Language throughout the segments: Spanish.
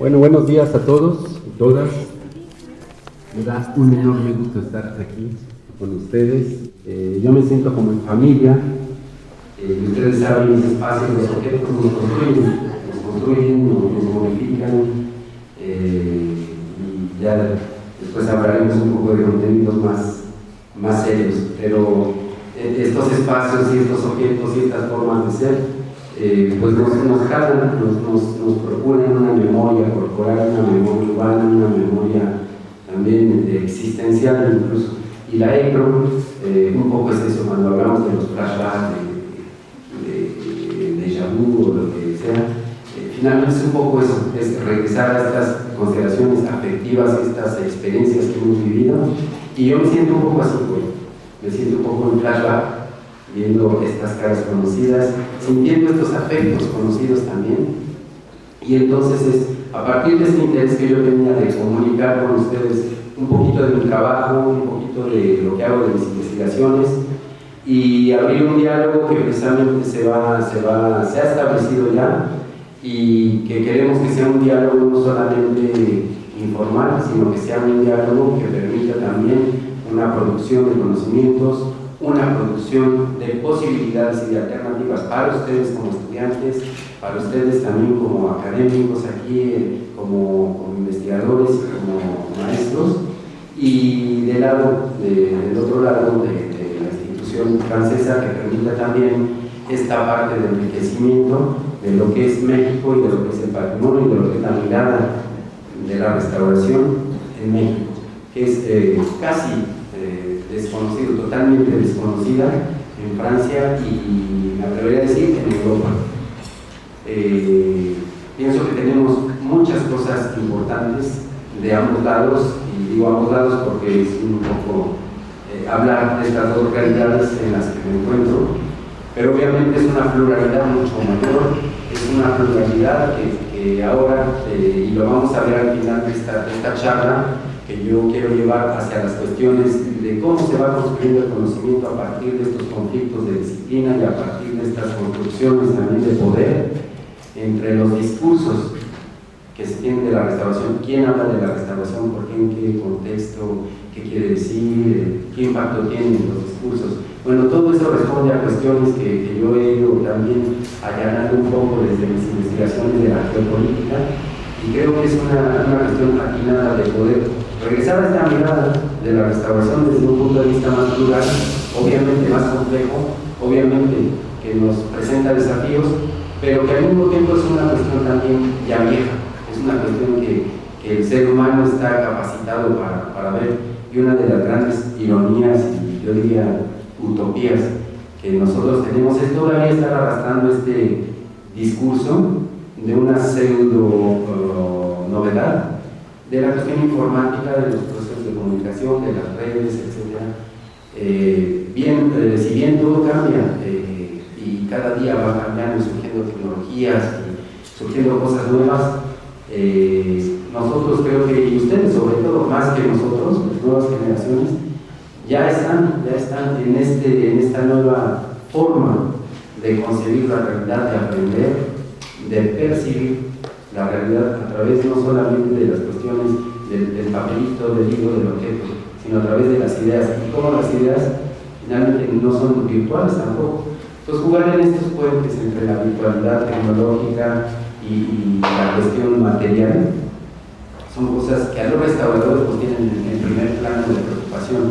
Bueno, buenos días a todos y todas. Me da un enorme gusto estar aquí con ustedes. Yo me siento como en familia. Ustedes saben, mis espacios, los objetos nos construyen, nos modifican. Y ya después hablaremos un poco de contenidos más serios. Pero estos espacios y estos objetos y estas formas de ser pues nos jalan, nos procuran una memoria corporal, una memoria urbana, una memoria también existencial incluso. Y la ECRO, un poco es eso, cuando hablamos de los flashbacks, de déjà vu o lo que sea, finalmente es un poco eso, es regresar a estas consideraciones afectivas, estas experiencias que hemos vivido. Y yo me siento un poco así, me siento un poco en flashback, viendo estas caras conocidas, sintiendo estos afectos conocidos también. Y entonces es a partir de este interés que yo tenía de comunicar con ustedes un poquito de mi trabajo, un poquito de lo que hago de mis investigaciones, y abrir un diálogo que precisamente se ha establecido ya, y que queremos que sea un diálogo no solamente informal, sino que sea un diálogo que permita también una producción de conocimientos, una producción de posibilidades y de alternativas para ustedes como estudiantes, para ustedes también como académicos aquí, como investigadores y como maestros, y del otro lado de la institución francesa, que permita también esta parte de enriquecimiento de lo que es México y de lo que es el patrimonio y de lo que es la mirada de la restauración en México, que es casi desconocido, totalmente desconocida en Francia y me atrevería a decir en Europa. Pienso que tenemos muchas cosas importantes de ambos lados, y digo ambos lados porque es un poco hablar de estas dos realidades en las que me encuentro, pero obviamente es una pluralidad mucho mayor, es una pluralidad que ahora, y lo vamos a ver al final de esta charla, que yo quiero llevar hacia las cuestiones de cómo se va construyendo el conocimiento a partir de estos conflictos de disciplina y a partir de estas construcciones también de poder entre los discursos que se tienen de la restauración. ¿Quién habla de la restauración? ¿Por qué? ¿En qué contexto? ¿Qué quiere decir? ¿Qué impacto tienen los discursos? Bueno, todo eso responde a cuestiones que yo he ido también allanando un poco desde mis investigaciones de la geopolítica, y creo que es una cuestión atinada de poder regresar a esta mirada de la restauración desde un punto de vista más plural, obviamente más complejo, obviamente que nos presenta desafíos, pero que al mismo tiempo es una cuestión también ya vieja, es una cuestión que el ser humano está capacitado para ver, y una de las grandes ironías y yo diría utopías que nosotros tenemos es todavía estar arrastrando este discurso de una pseudo novedad de la cuestión informática, de los procesos de comunicación, de las redes, etc. Si bien todo cambia y cada día va cambiando, surgiendo tecnologías y surgiendo cosas nuevas, nosotros creo que, y ustedes sobre todo, más que nosotros, las nuevas generaciones, ya están en esta nueva forma de concebir la realidad, de aprender, de percibir la realidad a través no solamente de las cuestiones del papelito, del libro, del objeto, sino a través de las ideas, y cómo las ideas finalmente no son virtuales tampoco. Entonces, jugar en estos puentes entre la virtualidad tecnológica y la cuestión material son cosas que a los restauradores pues tienen en primer plano de preocupación,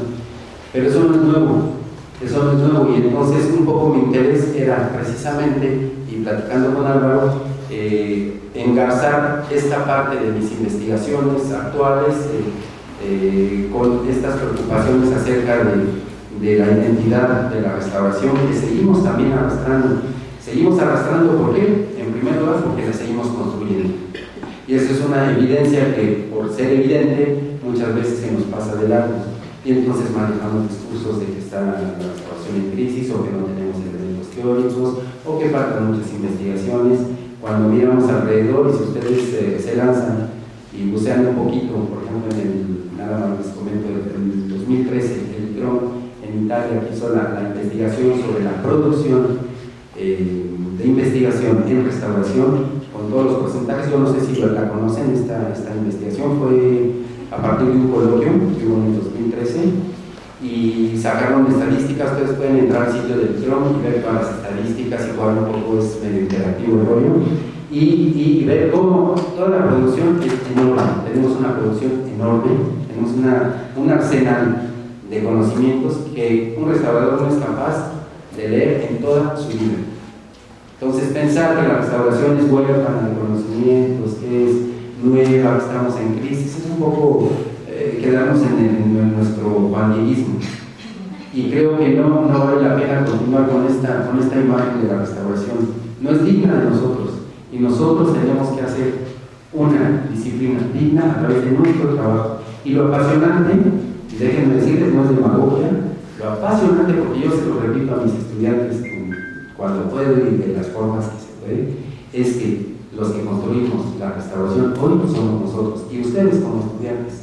pero eso no es nuevo, y entonces un poco mi interés era precisamente, y platicando con Álvaro, engarzar esta parte de mis investigaciones actuales con estas preocupaciones acerca de la identidad de la restauración, que seguimos también arrastrando. Seguimos arrastrando, ¿por qué? En primer lugar, porque la seguimos construyendo. Y eso es una evidencia que, por ser evidente, muchas veces se nos pasa de largo. Y entonces manejamos discursos de que está la restauración en crisis, o que no tenemos elementos teóricos, o que faltan muchas investigaciones. Cuando miramos alrededor, y si ustedes se lanzan y bucean un poquito, por ejemplo, nada más les comento, en el 2013, el DRON en Italia hizo la investigación sobre la producción de investigación en restauración, con con todos los porcentajes. Yo no sé si la conocen, esta investigación fue a partir de un coloquio que hubo en el 2013 y sacaron estadísticas. Ustedes pueden entrar al sitio del Chrome y ver todas las estadísticas y jugar un poco, es medio interactivo el rollo, y ver cómo toda la producción es enorme. Tenemos una producción enorme, tenemos un arsenal de conocimientos que un restaurador no es capaz de leer en toda su vida. Entonces, pensar que la restauración es huérfana de conocimientos, que es nueva, que estamos en crisis, es un poco quedarnos en nuestro pandillismo. Y creo que no vale la pena continuar con esta imagen de la restauración. No es digna de nosotros, y nosotros tenemos que hacer una disciplina digna a través de nuestro trabajo. Y lo apasionante, y déjenme decirles, no es demagogia, lo apasionante, porque yo se lo repito a mis estudiantes cuando puedo y de las formas que se puede, es que los que construimos la restauración hoy somos nosotros y ustedes como estudiantes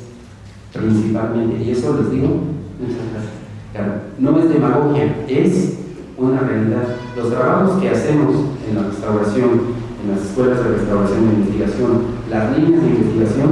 principalmente, y eso les digo muchas gracias. Claro, no es demagogia, es una realidad. Los trabajos que hacemos en la restauración, en las escuelas de restauración e investigación, las líneas de investigación,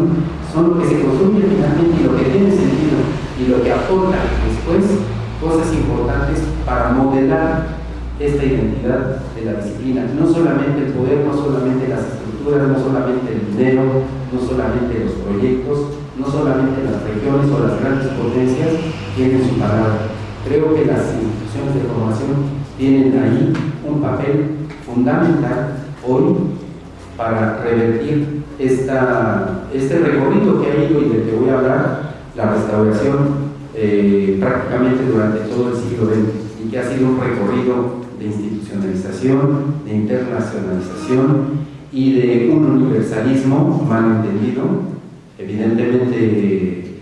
son lo que se construye finalmente y lo que tiene sentido y lo que aporta después cosas importantes para modelar esta identidad de la disciplina. No solamente el poder, no solamente las estructuras, no solamente el dinero, no solamente los proyectos, no solamente las regiones o las grandes potencias tienen su palabra. Creo que las instituciones de formación tienen ahí un papel fundamental hoy para revertir este recorrido que ha ido y del que voy a hablar, la restauración prácticamente durante todo el siglo XX, y que ha sido un recorrido de institucionalización, de internacionalización y de un universalismo mal entendido, evidentemente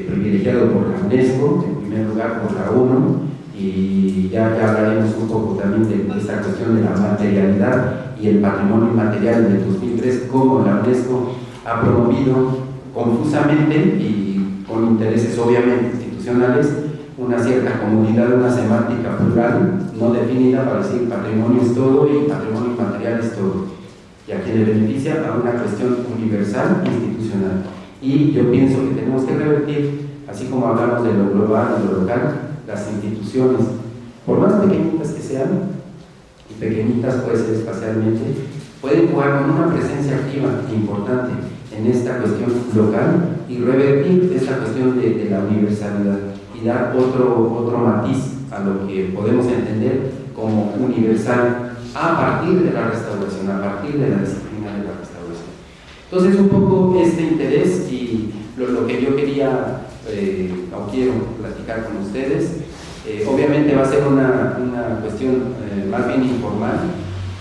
privilegiado por la UNESCO, en primer lugar por la ONU, y ya hablaremos un poco también de esta cuestión de la materialidad y el patrimonio inmaterial del 2003, cómo la UNESCO ha promovido confusamente y con intereses obviamente institucionales una cierta comunidad, una semántica plural no definida para decir patrimonio es todo y patrimonio inmaterial es todo, y a quien le beneficia a una cuestión universal institucional. Y yo pienso que tenemos que revertir, así como hablamos de lo global y lo local, las instituciones, por más pequeñitas que sean, y pequeñitas puede ser espacialmente, pueden jugar con una presencia activa e importante en esta cuestión local y revertir esta cuestión de la universalidad y dar otro matiz a lo que podemos entender como universal a partir de la restauración, a partir de la disciplina de la restauración. Entonces, un poco este interés y lo que yo quería o quiero platicar con ustedes, obviamente va a ser una cuestión más bien informal.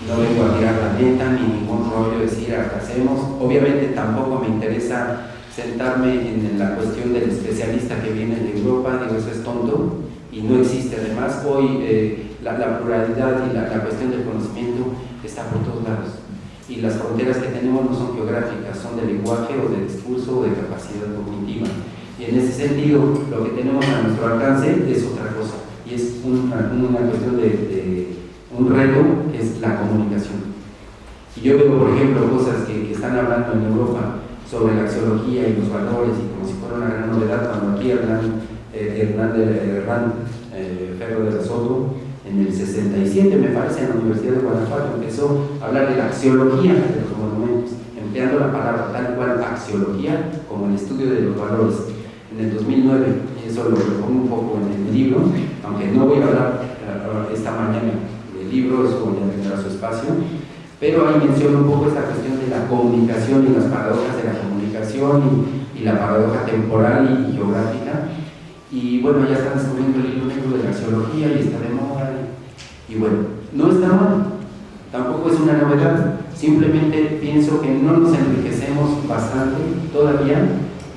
No vengo a tirar la neta ni ningún rollo decir acá hacemos. Obviamente tampoco me interesa sentarme en la cuestión del especialista que viene de Europa, digo, eso es tonto y no existe. Además, hoy la pluralidad y la cuestión del conocimiento está por todos lados, y las fronteras que tenemos no son geográficas, son de lenguaje o de discurso o de capacidad cognitiva, y en ese sentido lo que tenemos a nuestro alcance es otra cosa, y es una cuestión de un reto, que es la comunicación. Y yo veo, por ejemplo, cosas que están hablando en Europa sobre la axiología y los valores, y como si fuera una gran novedad, cuando aquí Hernán Ferro de la Soto, en el 67, me parece, en la Universidad de Guanajuato, empezó a hablar de la axiología de los monumentos, empleando la palabra tal cual, axiología, como el estudio de los valores. En el 2009, y eso lo pongo un poco en el libro, aunque no voy a hablar esta mañana del libro, eso ya tendrá su espacio, pero ahí menciono un poco esta cuestión de la comunicación y las paradojas de la comunicación y la paradoja temporal y geográfica. Y bueno, ya están descubriendo el libro negro de la axiología y está de moda. Y bueno, no está mal, tampoco es una novedad, simplemente pienso que no nos enriquecemos bastante todavía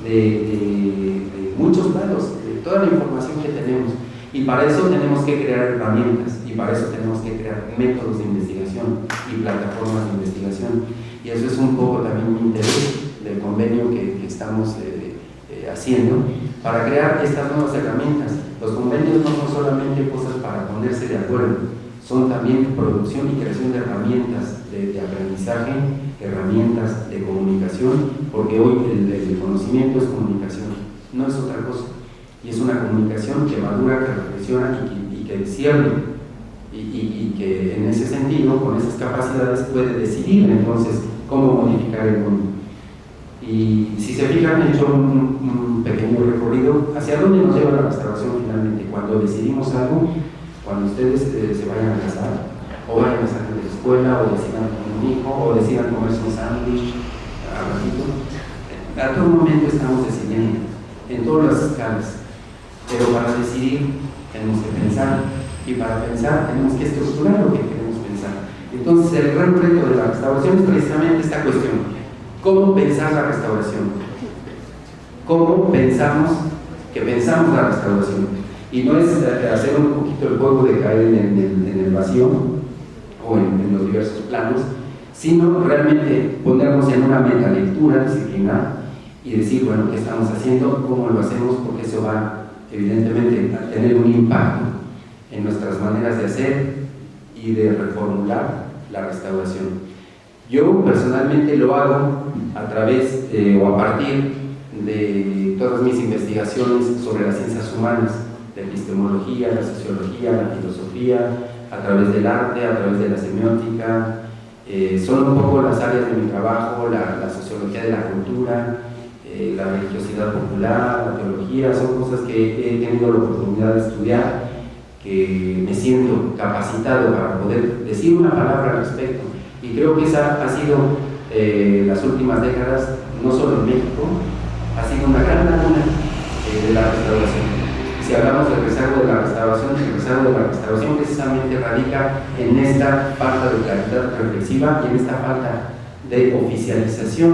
de muchos lados, de toda la información que tenemos. Y para eso tenemos que crear herramientas, y para eso tenemos que crear métodos de investigación y plataformas de investigación. Y eso es un poco también mi interés del convenio que estamos haciendo, para crear estas nuevas herramientas. Los convenios no son solamente cosas para ponerse de acuerdo, son también producción y creación de herramientas de aprendizaje, herramientas de comunicación, porque hoy el conocimiento es comunicación, no es otra cosa, y es una comunicación que madura, que reflexiona y que discierne, y que en ese sentido, con esas capacidades, puede decidir entonces cómo modificar el mundo. Y si se fijan, he hecho un pequeño recorrido hacia dónde nos lleva la restauración finalmente. Cuando decidimos algo, cuando ustedes se vayan a casar, o vayan a salir de la escuela, o decidan tener un hijo, o decidan comerse un sándwich a ratito, a todo momento estamos decidiendo, en todas las escalas. Pero para decidir tenemos que pensar, y para pensar tenemos que estructurar lo que queremos pensar. Entonces el gran reto de la restauración es precisamente esta cuestión: ¿cómo pensar la restauración? ¿Cómo pensamos que pensamos la restauración? Y no es hacer un poquito el juego de caer en el vacío o en los diversos planos, sino realmente ponernos en una metalectura disciplinar y decir, bueno, ¿qué estamos haciendo? ¿Cómo lo hacemos? Porque eso va evidentemente a tener un impacto en nuestras maneras de hacer y de reformular la restauración. Yo personalmente lo hago a través o a partir de todas mis investigaciones sobre las ciencias humanas, la epistemología, la sociología, la filosofía, a través del arte, a través de la semiótica. Son un poco las áreas de mi trabajo, la sociología de la cultura, la religiosidad popular, la teología. Son cosas que he tenido la oportunidad de estudiar, que me siento capacitado para poder decir una palabra al respecto. Y creo que esa ha sido, las últimas décadas, no solo en México, ha sido una gran laguna de la restauración. Si hablamos del rezago de la restauración, el rezago de la restauración precisamente radica en esta falta de claridad reflexiva y en esta falta de oficialización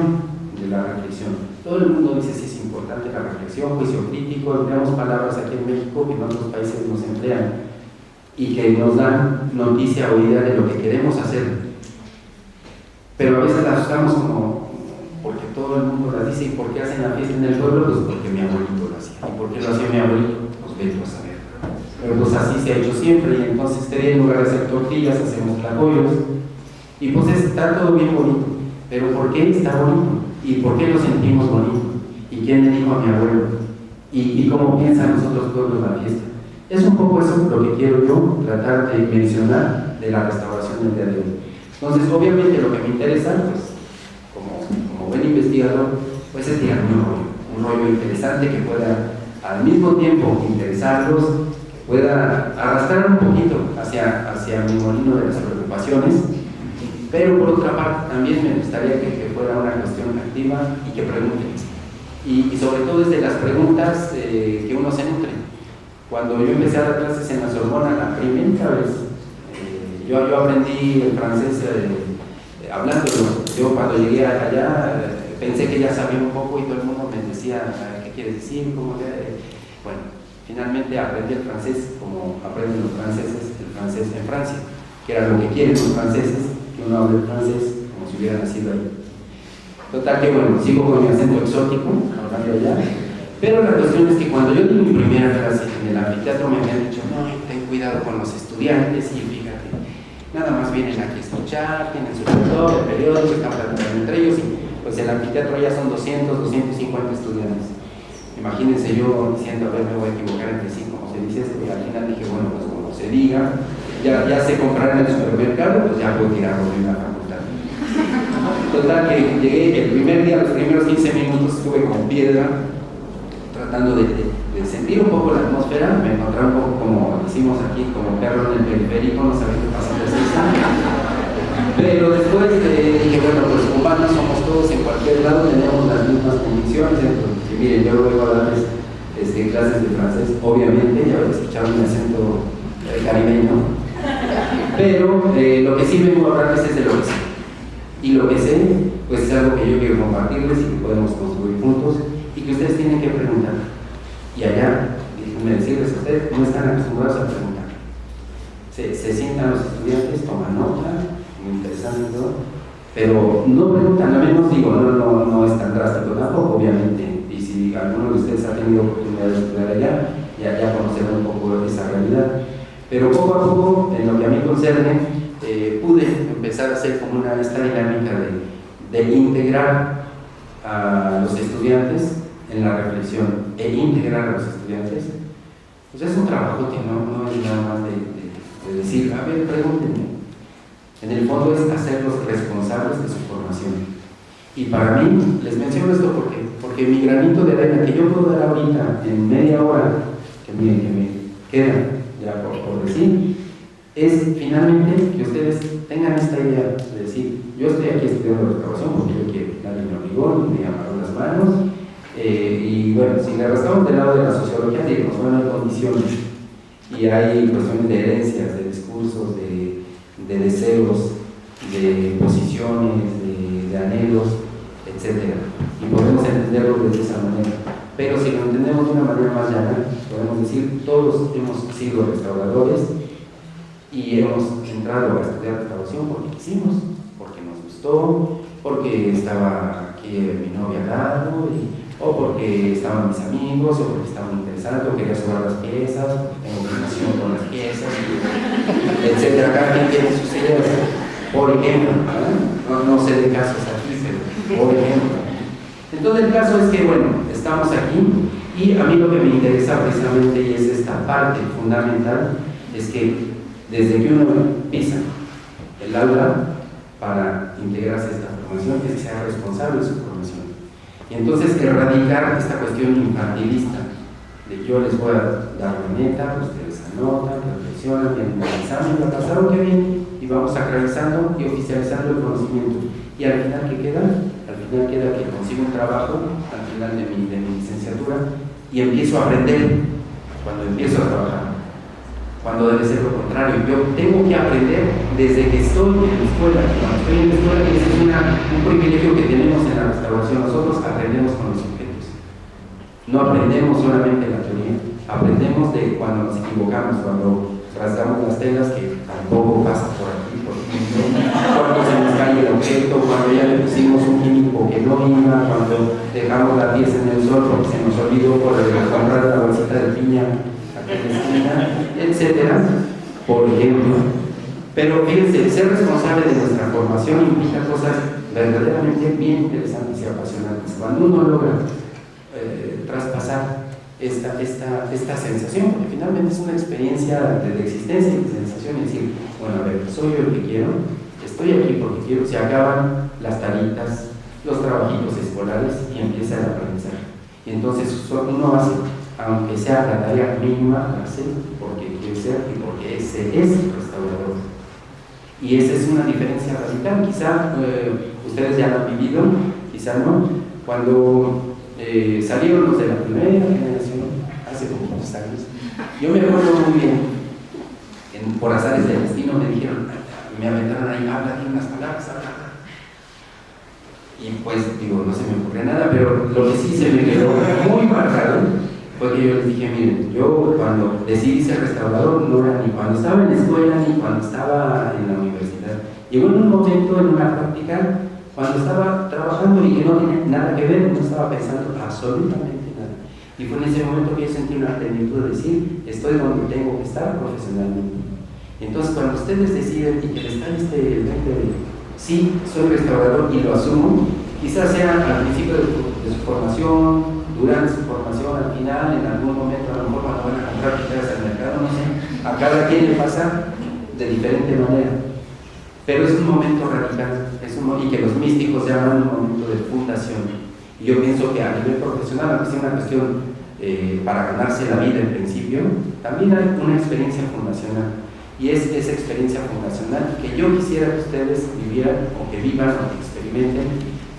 de la reflexión. Todo el mundo dice si es importante la reflexión, juicio crítico, empleamos palabras aquí en México que en otros países nos emplean y que nos dan noticia o idea de lo que queremos hacer. Pero a veces las usamos como porque todo el mundo las dice. ¿Y por qué hacen la fiesta en el pueblo? Pues porque mi abuelito lo hacía. ¿Y por qué lo hacía mi abuelito? Pues vete a saber. Pero pues así se ha hecho siempre, y entonces este día en lugar de hacer tortillas hacemos tlacoyos, y pues está todo bien bonito. Pero ¿por qué está bonito? ¿Y por qué lo sentimos bonito? ¿Y quién le dijo a mi abuelo? ¿Y cómo piensan los otros pueblos la fiesta? Es un poco eso lo que quiero yo tratar de mencionar de la restauración del día de hoy. Entonces, obviamente, lo que me interesa, pues, como buen investigador, pues es tirar un rollo interesante que pueda al mismo tiempo interesarlos, que pueda arrastrar un poquito hacia mi molino de las preocupaciones, pero por otra parte también me gustaría que fuera una cuestión activa y que pregunten. Y sobre todo desde las preguntas que uno se nutre. Cuando yo empecé a dar clases en la Sorbona la primera vez, yo aprendí el francés hablándolo. Yo cuando llegué allá pensé que ya sabía un poco y todo el mundo me decía, ¿qué quieres decir? Bueno, finalmente aprendí el francés como aprenden los franceses el francés en Francia, que era lo que quieren los franceses, que uno hable el francés como si hubiera nacido ahí. Total que bueno, sigo con mi acento exótico, hablando allá, pero la cuestión es que cuando yo di mi primera clase en el anfiteatro me habían dicho, no, ten cuidado con los estudiantes y fíjate, nada más vienen aquí a escuchar, tienen su lector, el periódico, están platicando entre ellos y pues el anfiteatro ya son 200, 250 estudiantes. Imagínense yo diciendo, a ver, me voy a equivocar entre sí, como se dice, y al final dije, bueno, pues como se diga, ya sé comprar en el supermercado, pues ya puedo tirarlo de la facultad. Total que llegué el primer día, los primeros 15 minutos estuve con piedra, tratando de sentir un poco la atmósfera. Me encontraba un poco como decimos aquí, como perro en el periférico, no sabía qué pasó de 6 años. Pero después dije, bueno, pues humanos somos todos, en cualquier lado tenemos las mismas condiciones. Entonces, miren, yo luego a darles clases de francés, obviamente, ya escucharon mi acento caribeño, pero lo que sí vengo a hablarles es de lo que sé. Y lo que sé, pues es algo que yo quiero compartirles y que podemos construir juntos y que ustedes tienen que preguntar. Y allá, déjenme decirles a ustedes, no están acostumbrados a preguntar. Se sientan los estudiantes, toman nota, muy interesante todo, pero no preguntan, al menos digo, no es tan drástico tampoco, obviamente. Y si alguno de ustedes ha tenido oportunidad de estudiar allá, ya conocerán un poco esa realidad. Pero poco a poco, en lo que a mí concerne, pude empezar a hacer como esta dinámica de integrar a los estudiantes en la reflexión e integrar a los estudiantes. Pues es un trabajo que no es nada más de decir, a ver, pregúntenme. En el fondo es hacerlos responsables de su formación. Y para mí, les menciono esto porque mi granito de arena que yo puedo dar ahorita en media hora, que me queda ya por decir, es finalmente que ustedes tengan esta idea de decir, yo estoy aquí estudiando restauración porque yo quiero, nadie me obligó, ni me amarró las manos, y bueno, si le restamos del lado de la sociología, digamos, bueno, hay condiciones, y hay cuestiones de herencias, de discursos, de deseos, de posiciones, de anhelos, etc. Y podemos entenderlo de esa manera. Pero si lo entendemos de una manera más llana, podemos decir, todos hemos sido restauradores y hemos entrado a estudiar restauración porque quisimos, porque nos gustó, porque estaba aquí mi novia al lado, o porque estaban mis amigos, o porque estaban interesados, o quería sobrar las piezas, porque tengo relación con las piezas, etc. Cada quien tiene sus ideas. Por ejemplo, no sé de casos aquí, pero por ejemplo. Entonces el caso es que, bueno, estamos aquí y a mí lo que me interesa precisamente, y es esta parte fundamental, es que desde que uno pisa el aula para integrarse a esta formación, es que sea responsable de su formación. Y entonces erradicar esta cuestión infantilista, de yo les voy a dar la meta, ustedes anotan, reflexionan, vienen al examen, lo pasaron, qué bien, y vamos sacralizando y oficializando el conocimiento. Y al final, ¿qué queda? Al final queda que consigo un trabajo, al final de mi licenciatura, y empiezo a aprender cuando empiezo a trabajar. Cuando debe ser lo contrario, yo tengo que aprender desde que estoy en la escuela. Cuando estoy en la escuela, ese es un privilegio que tenemos en la restauración. Nosotros aprendemos con los sujetos. No aprendemos solamente la teoría, aprendemos de cuando nos equivocamos, cuando rasgamos las telas, que tampoco pasa por aquí, por ejemplo, cuando se nos cae el objeto, cuando ya le pusimos un químico que no iba, cuando dejamos la pieza en el sol porque se nos olvidó por comprar la bolsita de piña, etcétera, por ejemplo. Pero fíjense, ser responsable de nuestra formación implica cosas verdaderamente bien interesantes y apasionantes. Cuando uno logra traspasar esta sensación, porque finalmente es una experiencia de existencia y de sensación, es decir, bueno, a ver, soy yo el que quiero, estoy aquí porque quiero, se acaban las taritas, los trabajitos escolares y empieza el aprendizaje. Y entonces uno hace, aunque sea la tarea mínima, hace porque quiere ser y porque ese es el restaurador. Y esa es una diferencia radical. Quizá ustedes ya lo han vivido, quizá no. Cuando salieron los de la primera generación, hace como unos años, yo me acuerdo muy bien, por azares del destino me dijeron, me aventaron ahí, habla de unas palabras, habla. Y pues digo, no se me ocurre nada, pero lo que sí se me quedó muy marcado fue que yo les dije, miren, yo cuando decidí ser restaurador no era ni cuando estaba en la escuela ni cuando estaba en la universidad. Llegó en un momento, en una práctica, cuando estaba trabajando y que no tenía nada que ver, no estaba pensando absolutamente nada. Y fue en ese momento que yo sentí una plenitud de decir, estoy donde tengo que estar profesionalmente. Entonces, cuando ustedes deciden y que les da este elemento de sí, soy restaurador y lo asumo, quizás sea al principio de su formación, durante su formación, al final, en algún momento, a lo mejor cuando van a comprar piezas al mercado, no sé, a cada quien le pasa de diferente manera. Pero es un momento radical, y que los místicos llaman un momento de fundación. Y yo pienso que a nivel profesional, aunque sea una cuestión para ganarse la vida en principio, también hay una experiencia fundacional. Y es esa experiencia fundacional que yo quisiera que ustedes vivieran, o que vivan, o que experimenten,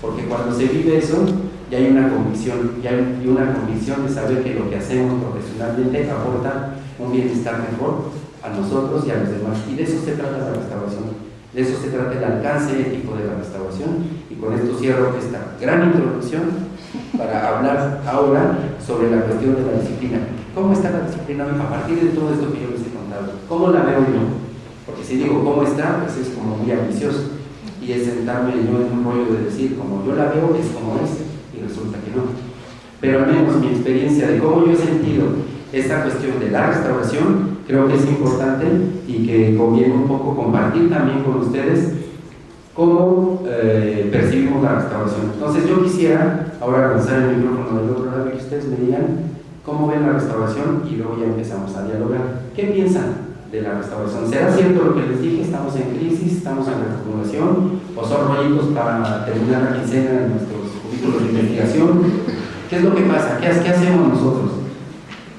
porque cuando se vive eso, ya hay una convicción, de saber que lo que hacemos profesionalmente aporta un bienestar mejor a nosotros y a los demás. Y de eso se trata la restauración, de eso se trata el alcance ético de la restauración. Y con esto cierro esta gran introducción para hablar ahora sobre la cuestión de la disciplina. ¿Cómo está la disciplina hoy a partir de todo esto que yo les he contado? ¿Cómo la veo yo? Porque si digo cómo está, pues es como muy ambicioso. Y es sentarme yo en un rollo de decir, como yo la veo, es como es, y resulta que no. Pero al menos mi experiencia de cómo yo he sentido esta cuestión de la restauración creo que es importante y que conviene un poco compartir también con ustedes cómo percibimos la restauración. Entonces yo quisiera ahora lanzar el micrófono del otro lado y que ustedes me digan cómo ven la restauración y luego ya empezamos a dialogar. ¿Qué piensan de la restauración? ¿Será cierto lo que les dije? ¿Estamos en crisis? ¿Estamos en reformulación? ¿O son rollitos para terminar la quincena de nuestros cubículos de investigación? ¿Qué es lo que pasa? ¿Qué hacemos nosotros?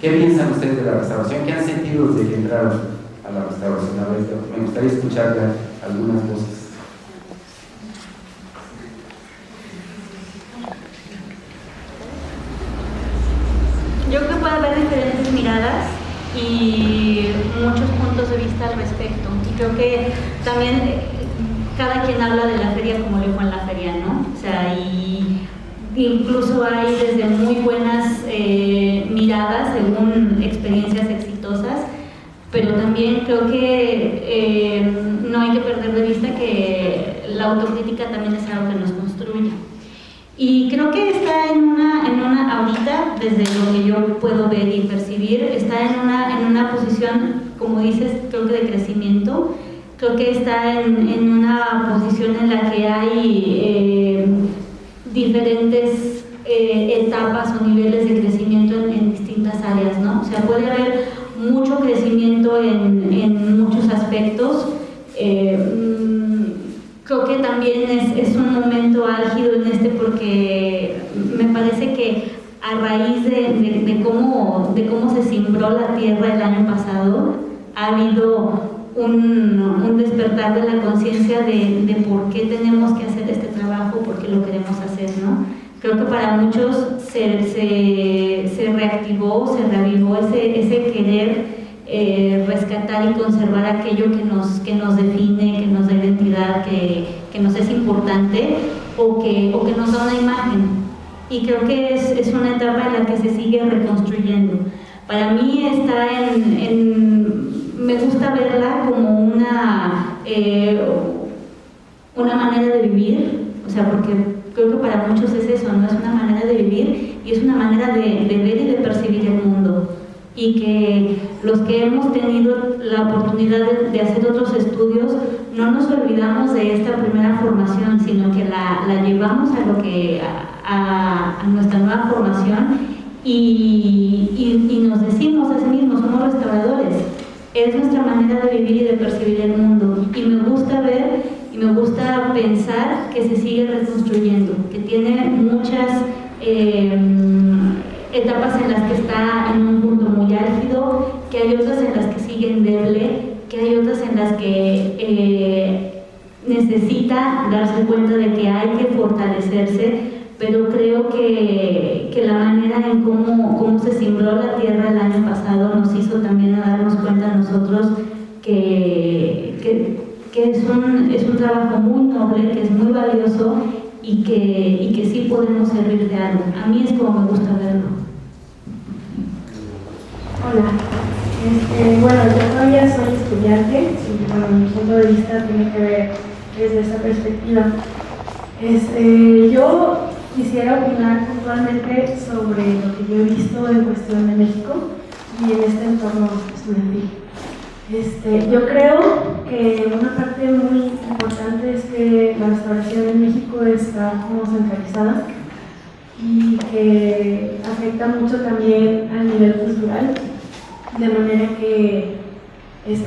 ¿Qué piensan ustedes de la restauración? ¿Qué han sentido desde que entraron a la restauración? A ver, me gustaría escuchar ya algunas voces. Yo creo que puede haber diferentes miradas y muchos puntos de vista al respecto. Y creo que también cada quien habla de la feria como le fue en la feria, ¿no? O sea, y incluso hay desde muy buenas miradas según experiencias exitosas, pero también creo que no hay que perder de vista que la autocrítica también es algo que nos construye. Y creo que está en una ahorita, desde lo que yo puedo ver y percibir, está en una posición, como dices, creo que de crecimiento. Creo que está en una posición en la que hay diferentes etapas o niveles de crecimiento en distintas áreas, ¿no? O sea, puede haber mucho crecimiento en muchos aspectos. Creo que también es un momento álgido en porque me parece que a raíz de cómo se cimbró la tierra el año pasado, ha habido un despertar de la conciencia de por qué tenemos que hacer este trabajo, por qué lo queremos hacer, ¿no? Creo que para muchos se reactivó, se reavivó ese querer rescatar y conservar aquello que nos define, que nos da identidad, que nos es importante o que nos da una imagen. Y creo que es una etapa en la que se sigue reconstruyendo. Para mí está me gusta verla como una manera de vivir, o sea, porque creo que para muchos es eso, no es una manera de vivir y es una manera de ver y de percibir el mundo. Y que los que hemos tenido la oportunidad de hacer otros estudios, no nos olvidamos de esta primera formación, sino que la llevamos a nuestra nueva formación y nos decimos a sí mismos, somos restauradores. Es nuestra manera de vivir y de percibir el mundo. Y me gusta ver y me gusta pensar que se sigue reconstruyendo, que tiene muchas etapas en las que está en un punto muy álgido, que hay otras en las que sigue endeble, que hay otras en las que necesita darse cuenta de que hay que fortalecerse, pero creo que la manera en cómo se cimbró la tierra el año pasado nos hizo también a darnos cuenta a nosotros que es un trabajo muy noble, que es muy valioso y que sí podemos servir de algo. A mí es como me gusta verlo. Hola, bueno, yo todavía soy estudiante y bueno, mi punto de vista tiene que ver desde esa perspectiva. Yo quisiera opinar puntualmente sobre lo que yo he visto en cuestión de México y en este entorno estudiantil. Yo creo que una parte muy importante es que la restauración en México está como centralizada y que afecta mucho también al nivel cultural, de manera que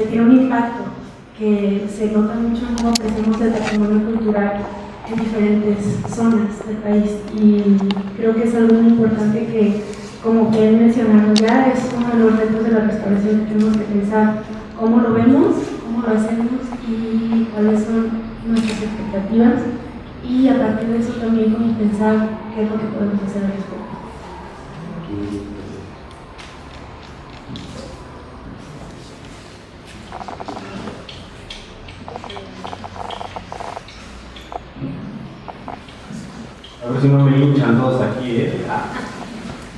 tiene un impacto que se nota mucho en cómo apreciamos el patrimonio cultural en diferentes zonas del país, y creo que es algo muy importante que, como que mencionaron ya, es uno de los retos de la restauración. Tenemos que pensar cómo lo vemos, cómo lo hacemos y cuáles son nuestras expectativas, y a partir de eso también como pensar qué es lo que podemos hacer al respecto. A ver si no me luchan todos aquí,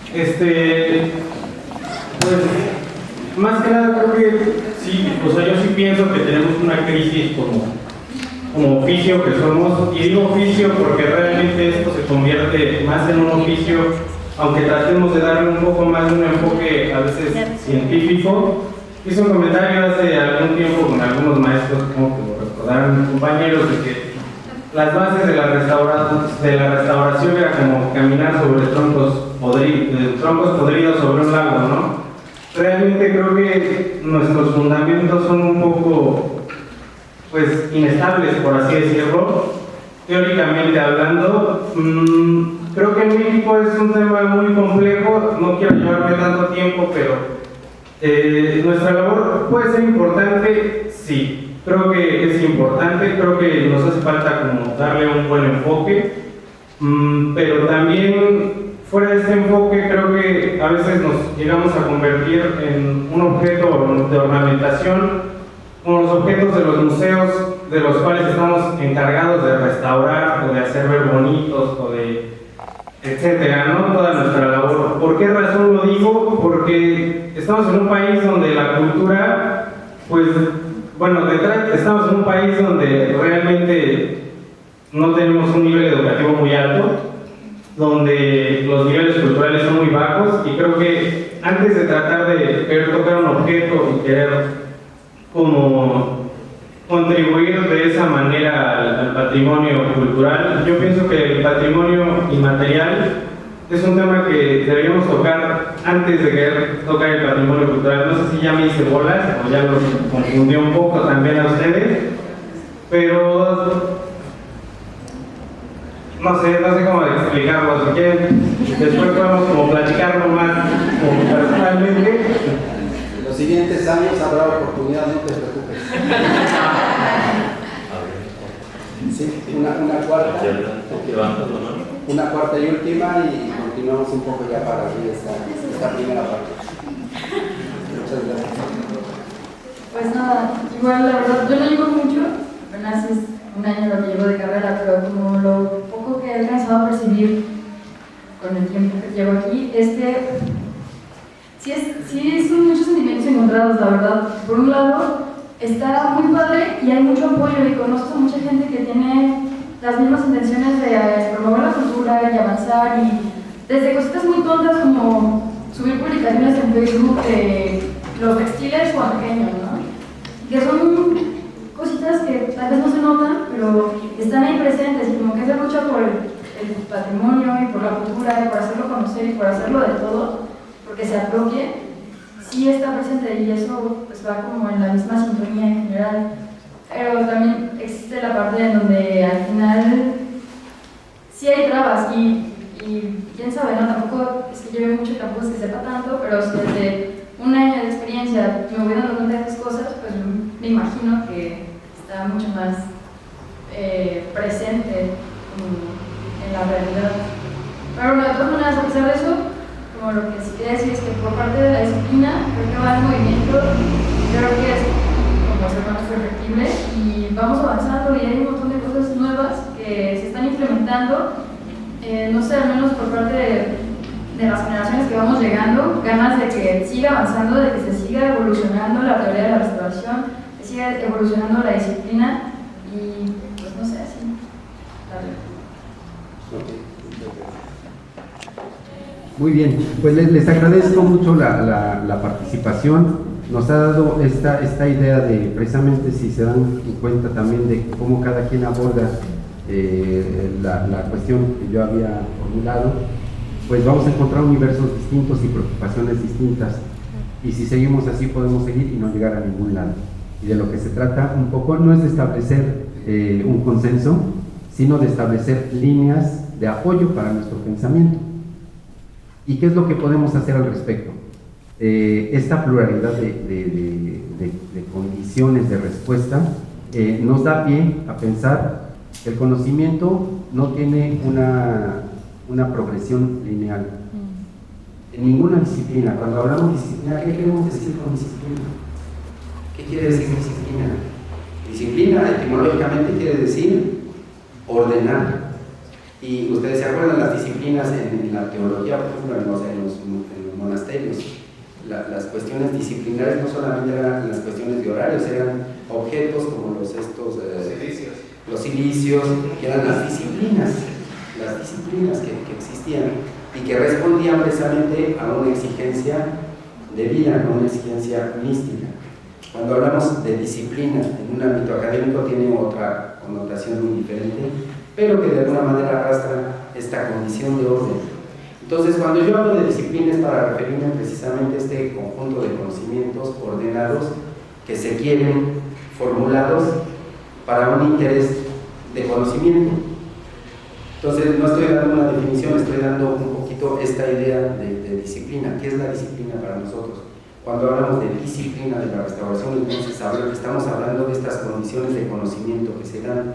pues, más que nada creo que sí, o sea, yo sí pienso que tenemos una crisis como oficio que somos, y digo oficio porque realmente esto se convierte más en un oficio, aunque tratemos de darle un poco más de un enfoque a veces científico, hice un comentario hace algún tiempo con algunos maestros, como que lo recordaron compañeros, de que las bases de la restauración era como caminar sobre troncos podridos sobre un lago, ¿no? Realmente creo que nuestros fundamentos son un poco, pues, inestables, por así decirlo. Teóricamente hablando, creo que en México es un tema muy complejo, no quiero llevarme tanto tiempo, pero nuestra labor puede ser importante, sí, creo que es importante, creo que nos hace falta como darle un buen enfoque, pero también fuera de este enfoque creo que a veces nos llegamos a convertir en un objeto de ornamentación, como los objetos de los museos, de los cuales estamos encargados de restaurar o de hacer ver bonitos o de etcétera, ¿no? Toda nuestra labor. ¿Por qué razón lo digo? Porque estamos en un país donde la cultura, pues, bueno, estamos en un país donde realmente no tenemos un nivel educativo muy alto, donde los niveles culturales son muy bajos, y creo que antes de tratar de querer tocar un objeto y querer como contribuir de esa manera al patrimonio cultural, yo pienso que el patrimonio inmaterial es un tema que deberíamos tocar antes de querer tocar el patrimonio cultural. No sé si ya me hice bolas o ya los confundí un poco también a ustedes, pero no sé cómo explicarlo. Si quieren, después podemos como platicarlo más como personalmente. En los siguientes años habrá oportunidad, no te preocupes. Sí, una cuarta y última, y continuamos un poco ya para abrir esta primera parte. Muchas gracias. Pues nada, igual la verdad, yo no llevo mucho, apenas es un año lo que llevo de carrera, pero como lo poco que he alcanzado a percibir con el tiempo que llevo aquí, sí son muchos sentimientos encontrados, la verdad. Por un lado, está muy padre y hay mucho apoyo, y conozco a mucha gente que tiene las mismas intenciones de promover la cultura y avanzar, y desde cositas muy tontas como subir publicaciones en Facebook de los textiles oaxaqueños, ¿no? Que son cositas que tal vez no se notan, pero están ahí presentes, y como que esa lucha por el patrimonio y por la cultura y por hacerlo conocer y por hacerlo de todo, porque se apropie, sí está presente, y eso pues va como en la misma sintonía en general. Pero también existe la parte en donde al final sí hay trabas, y quién sabe, ¿no? Tampoco es que lleve mucho, tampoco es que sepa tanto, pero si desde un año de experiencia me voy dando cuenta de esas cosas, pues me imagino que está mucho más presente en la realidad. Pero bueno, de todas maneras, a pesar de eso, como lo que sí quería decir es que por parte de la disciplina creo que va el movimiento, creo que es como ser más perfectible, y vamos avanzando, y hay un montón de cosas nuevas que se están implementando, no sé, al menos por parte de las generaciones que vamos llegando, ganas de que siga avanzando, de que se siga evolucionando la teoría de la restauración, que siga evolucionando la disciplina, y pues no sé, así. Muy bien, pues les agradezco mucho la participación. Nos ha dado esta idea de, precisamente, si se dan cuenta también, de cómo cada quien aborda la cuestión que yo había formulado, pues vamos a encontrar universos distintos y preocupaciones distintas, y si seguimos así podemos seguir y no llegar a ningún lado. Y de lo que se trata un poco no es de establecer un consenso, sino de establecer líneas de apoyo para nuestro pensamiento. ¿Y qué es lo que podemos hacer al respecto? Esta pluralidad de condiciones de respuesta nos da pie a pensar que el conocimiento no tiene una progresión lineal. En ninguna disciplina, cuando hablamos de disciplina, ¿qué queremos decir con disciplina? ¿Qué quiere decir disciplina? Disciplina etimológicamente quiere decir ordenar. Y ustedes se acuerdan las disciplinas en la teología, por ejemplo, en los monasterios. Las cuestiones disciplinares no solamente eran las cuestiones de horarios, eran objetos como los cilicios, que eran las disciplinas que existían y que respondían precisamente a una exigencia de vida, no una exigencia mística. Cuando hablamos de disciplina en un ámbito académico tiene otra connotación muy diferente, pero que de alguna manera arrastra esta condición de orden. Entonces, cuando yo hablo de disciplina es para referirme precisamente a este conjunto de conocimientos ordenados que se quieren formulados para un interés de conocimiento. Entonces, no estoy dando una definición, estoy dando un poquito esta idea de disciplina. ¿Qué es la disciplina para nosotros? Cuando hablamos de disciplina de la restauración, entonces estamos hablando de estas condiciones de conocimiento que se dan.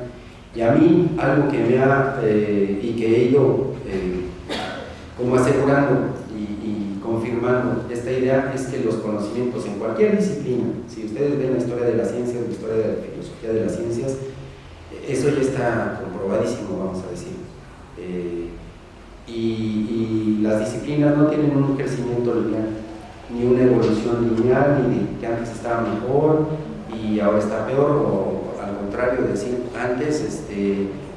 Y a mí, algo que me ha, y que he ido como asegurando y confirmando esta idea, es que los conocimientos en cualquier disciplina, si ustedes ven la historia de las ciencias, la historia de la filosofía de las ciencias, eso ya está comprobadísimo, vamos a decir. Y las disciplinas no tienen un crecimiento lineal, ni una evolución lineal, ni de que antes estaba mejor y ahora está peor, o al contrario, decir antes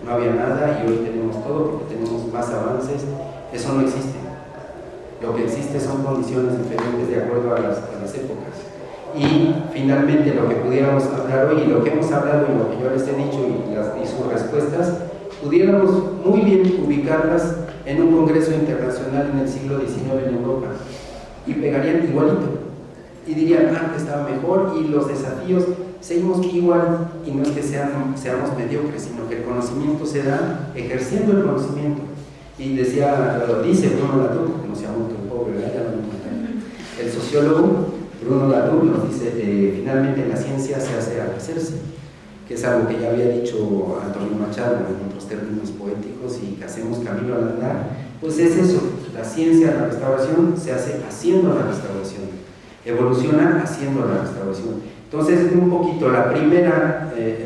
no había nada y hoy tenemos todo porque tenemos más avances. Eso no existe. Lo que existe son condiciones diferentes de acuerdo a las épocas. Y finalmente lo que pudiéramos hablar hoy, y lo que hemos hablado y lo que yo les he dicho y sus respuestas, pudiéramos muy bien ubicarlas en un congreso internacional en el siglo XIX en Europa y pegarían igualito y dirían, antes estaba mejor y los desafíos seguimos igual, y no es que seamos mediocres, sino que el conocimiento se da ejerciendo el conocimiento. Y dice Bruno Latour, que no se llama un pobre, ¿verdad? El sociólogo Bruno Latour nos dice, finalmente la ciencia se hace al hacerse, que es algo que ya había dicho Antonio Machado en otros términos poéticos, y que hacemos camino al andar. Pues es eso, la ciencia, la restauración se hace haciendo la restauración, evoluciona haciendo la restauración. Entonces, un poquito,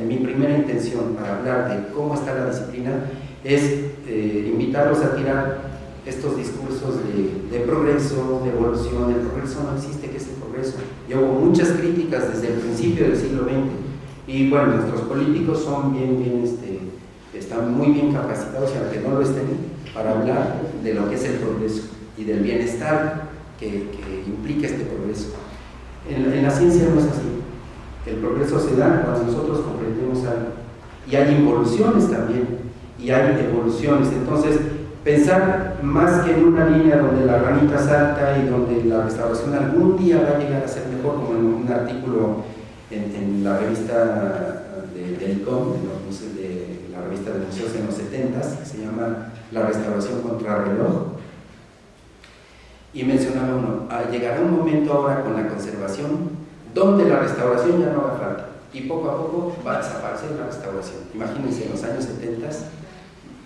mi primera intención para hablar de cómo está la disciplina es invitarlos a tirar estos discursos de progreso, de evolución. El progreso no existe. ¿Qué es el progreso? Y hubo muchas críticas desde el principio del siglo XX, y bueno, nuestros políticos son están muy bien capacitados, y aunque no lo estén, para hablar de lo que es el progreso y del bienestar que implica este progreso. En la ciencia no es así. El progreso se da cuando nosotros comprendemos algo, y hay involuciones también, y hay evoluciones. Entonces, pensar más que en una línea donde la ranita salta y donde la restauración algún día va a llegar a ser mejor, como en un artículo en la revista del ICOM, de la revista de museos en los 70s, que se llama La restauración contrarreloj, y mencionaba uno, llegará un momento ahora con la conservación donde la restauración ya no haga falta, y poco a poco va a desaparecer la restauración. Imagínense, en los años 70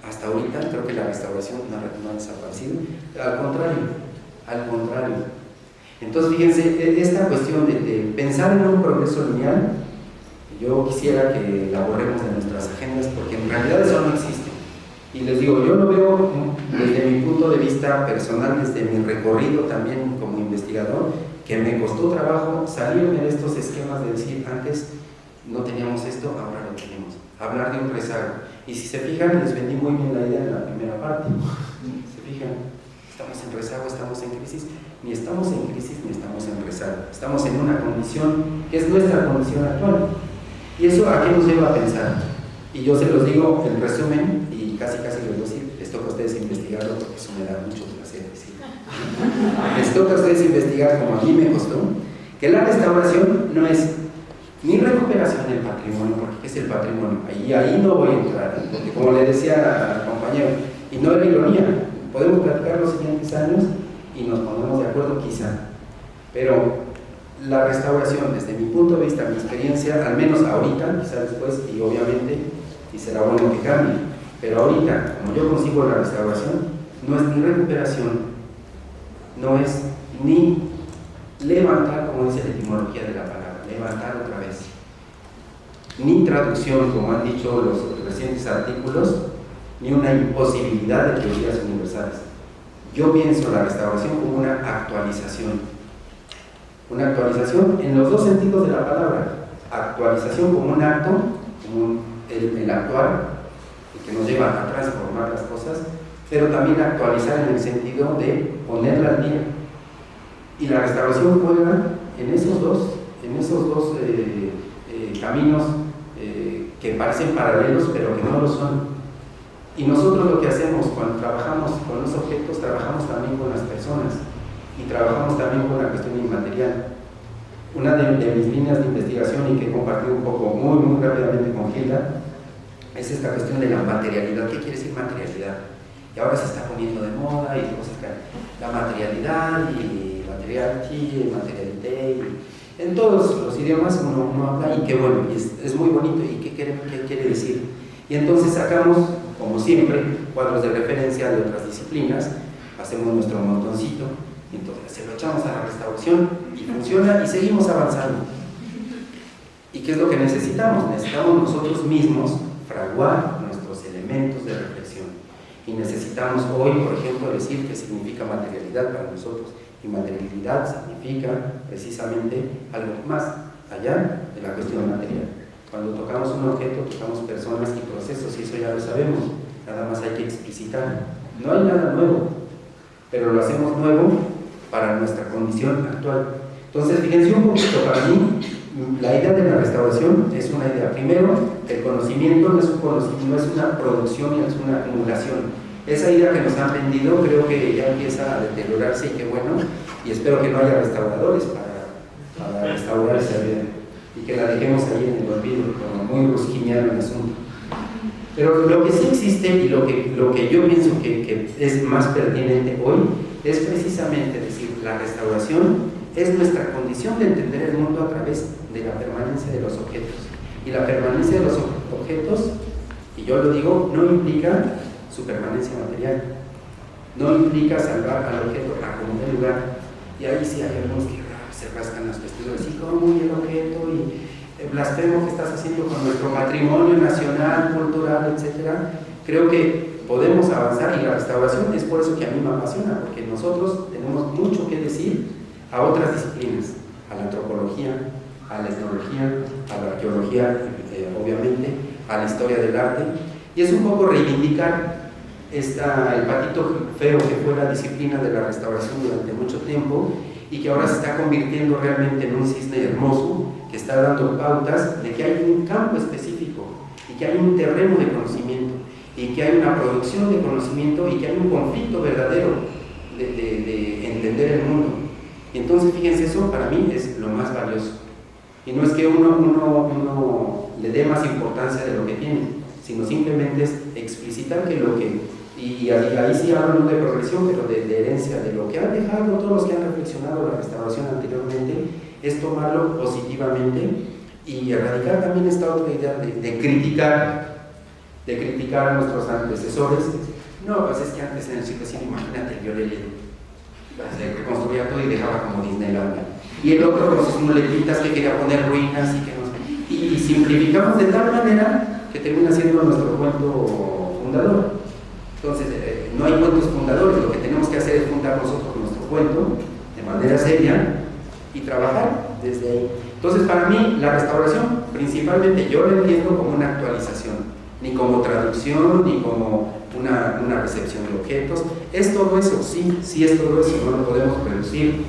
hasta ahorita creo que la restauración no ha desaparecido, al contrario. Entonces, fíjense, esta cuestión de pensar en un progreso lineal, yo quisiera que la borremos de nuestras agendas, porque en realidad eso no existe. Y les digo, yo lo veo desde mi punto de vista personal, desde mi recorrido también como investigador, que me costó trabajo salirme de estos esquemas de decir, antes no teníamos esto, ahora lo tenemos. Hablar de un rezago. Y si se fijan, les vendí muy bien la idea en la primera parte. ¿Se fijan? Estamos en rezago, estamos en crisis. Ni estamos en crisis, ni estamos en rezago. Estamos en una condición que es nuestra condición actual. ¿Y eso a qué nos lleva a pensar? Y yo se los digo en resumen, y casi les voy a decir, les toca a ustedes investigarlo, porque eso me da mucho placer decir. Les toca a ustedes investigar, como a mí me costó, que la restauración no es ni recuperación del patrimonio, porque ¿qué es el patrimonio? Ahí no voy a entrar, porque como le decía al compañero, y no es ironía, podemos platicar los siguientes años y nos ponemos de acuerdo quizá, pero la restauración, desde mi punto de vista, mi experiencia, al menos ahorita, quizá después, y obviamente, y será bueno que cambie, pero ahorita, como yo consigo la restauración, no es ni recuperación, no es ni levantar, como dice la etimología de la palabra, levantar otra vez, ni traducción, como han dicho los recientes artículos, ni una imposibilidad de teorías universales. Yo pienso la restauración como una actualización en los dos sentidos de la palabra. Actualización como un acto, como el actuar, que nos lleva a transformar las cosas, pero también actualizar en el sentido de ponerla al día. Y la restauración juega en esos dos caminos que parecen paralelos, pero que no lo son. Y nosotros lo que hacemos cuando trabajamos con los objetos, trabajamos también con las personas y trabajamos también con la cuestión inmaterial. Una de mis líneas de investigación y que he compartido un poco muy rápidamente con Gilda es esta cuestión de la materialidad. ¿Qué quiere decir materialidad? Y ahora se está poniendo de moda y cosas que la materialidad y materiality, materialité, y en todos los idiomas uno habla y qué bueno, y es muy bonito y qué quiere decir. Y entonces sacamos, como siempre, cuadros de referencia de otras disciplinas, hacemos nuestro montoncito y entonces se lo echamos a la restauración y funciona y seguimos avanzando. ¿Y qué es lo que necesitamos? Necesitamos nosotros mismos fraguar nuestros elementos de reflexión. Y necesitamos hoy, por ejemplo, decir qué significa materialidad para nosotros. Y materialidad significa precisamente algo más allá de la cuestión material. Cuando tocamos un objeto, tocamos personas y procesos, y eso ya lo sabemos. Nada más hay que explicitarlo. No hay nada nuevo, pero lo hacemos nuevo para nuestra condición actual. Entonces, fíjense un poquito, para mí, la idea de la restauración es una idea. Primero, el conocimiento no es una producción, es una acumulación. Esa idea que nos han vendido creo que ya empieza a deteriorarse y qué bueno, y espero que no haya restauradores para restaurar esa idea y que la dejemos ahí en el olvido, como muy rusquiniano el asunto. Pero lo que sí existe y lo que yo pienso que es más pertinente hoy es precisamente decir, la restauración es nuestra condición de entender el mundo a través de la permanencia de los objetos. Y la permanencia de los objetos, y yo lo digo, no implica su permanencia material, no implica salvar al objeto a como de lugar. Y ahí sí hay algunos que se rascan las vestiduras, y como y el objeto, y el blasfemo que estás haciendo con nuestro patrimonio nacional, cultural, etc. Creo que podemos avanzar, y la restauración es por eso que a mí me apasiona, porque nosotros tenemos mucho que decir a otras disciplinas, a la antropología, a la etnología, a la arqueología, obviamente, a la historia del arte, y es un poco reivindicar el patito feo que fue la disciplina de la restauración durante mucho tiempo y que ahora se está convirtiendo realmente en un cisne hermoso que está dando pautas de que hay un campo específico y que hay un terreno de conocimiento y que hay una producción de conocimiento y que hay un conflicto verdadero de entender el mundo. Y entonces fíjense, eso para mí es lo más valioso. Y no es que uno le dé más importancia de lo que tiene, sino simplemente es explicitar que lo que, y ahí sí hablo no de progresión, pero de herencia, de lo que han dejado todos los que han reflexionado la restauración anteriormente, es tomarlo positivamente y erradicar también esta otra idea de criticar a nuestros antecesores. No, pues es que antes en el siglo XIX, imagínate el violero, se reconstruía todo y dejaba como Disneylandia. Y el otro con sus muletitas que quería poner ruinas y que no sé. Y simplificamos de tal manera que termina siendo nuestro cuento fundador. Entonces, no hay cuentos fundadores, lo que tenemos que hacer es juntar nosotros nuestro cuento de manera seria y trabajar desde ahí. Entonces, para mí, la restauración, principalmente yo la entiendo como una actualización, ni como traducción, ni como una recepción de objetos. Es todo eso, sí es todo eso, no lo podemos reducir,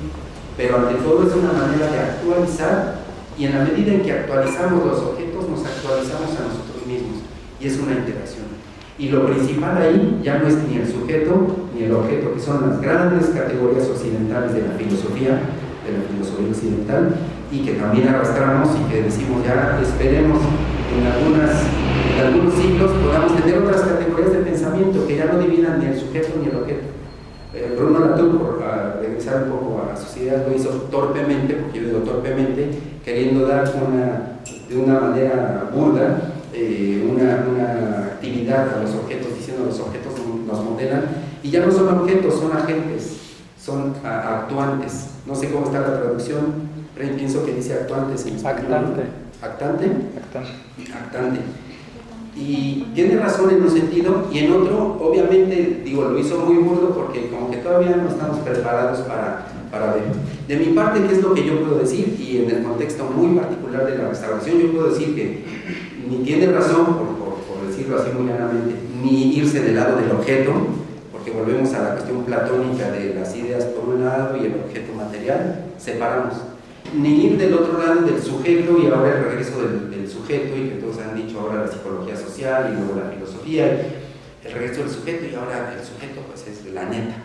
pero ante todo es una manera de actualizar, y en la medida en que actualizamos los objetos, nos actualizamos a nosotros mismos, y es una interacción. Y lo principal ahí ya no es ni el sujeto ni el objeto, que son las grandes categorías occidentales de la filosofía occidental, y que también arrastramos y que decimos ya esperemos en algunos siglos podamos tener otras categorías de pensamiento que ya no dividan ni el sujeto ni el objeto. Bruno Latour, por regresar un poco a sus ideas, lo hizo torpemente, porque yo digo torpemente, queriendo dar de una manera burda una actividad a los objetos, diciendo los objetos nos modelan, y ya no son objetos, son agentes, son actuantes. No sé cómo está la traducción, pero pienso que dice actuantes en español. Actante. Y tiene razón en un sentido, y en otro, obviamente, lo hizo muy burdo porque como que todavía no estamos preparados para ver. De mi parte, ¿qué es lo que yo puedo decir? Y en el contexto muy particular de la restauración, yo puedo decir que ni tiene razón, por decirlo así muy llanamente, ni irse del lado del objeto, porque volvemos a la cuestión platónica de las ideas por un lado y el objeto material material, separamos. Ni ir del otro lado del sujeto y ahora el regreso del sujeto, y que todos han dicho ahora la psicología social y luego la filosofía, el regreso del sujeto, y ahora el sujeto pues es la neta.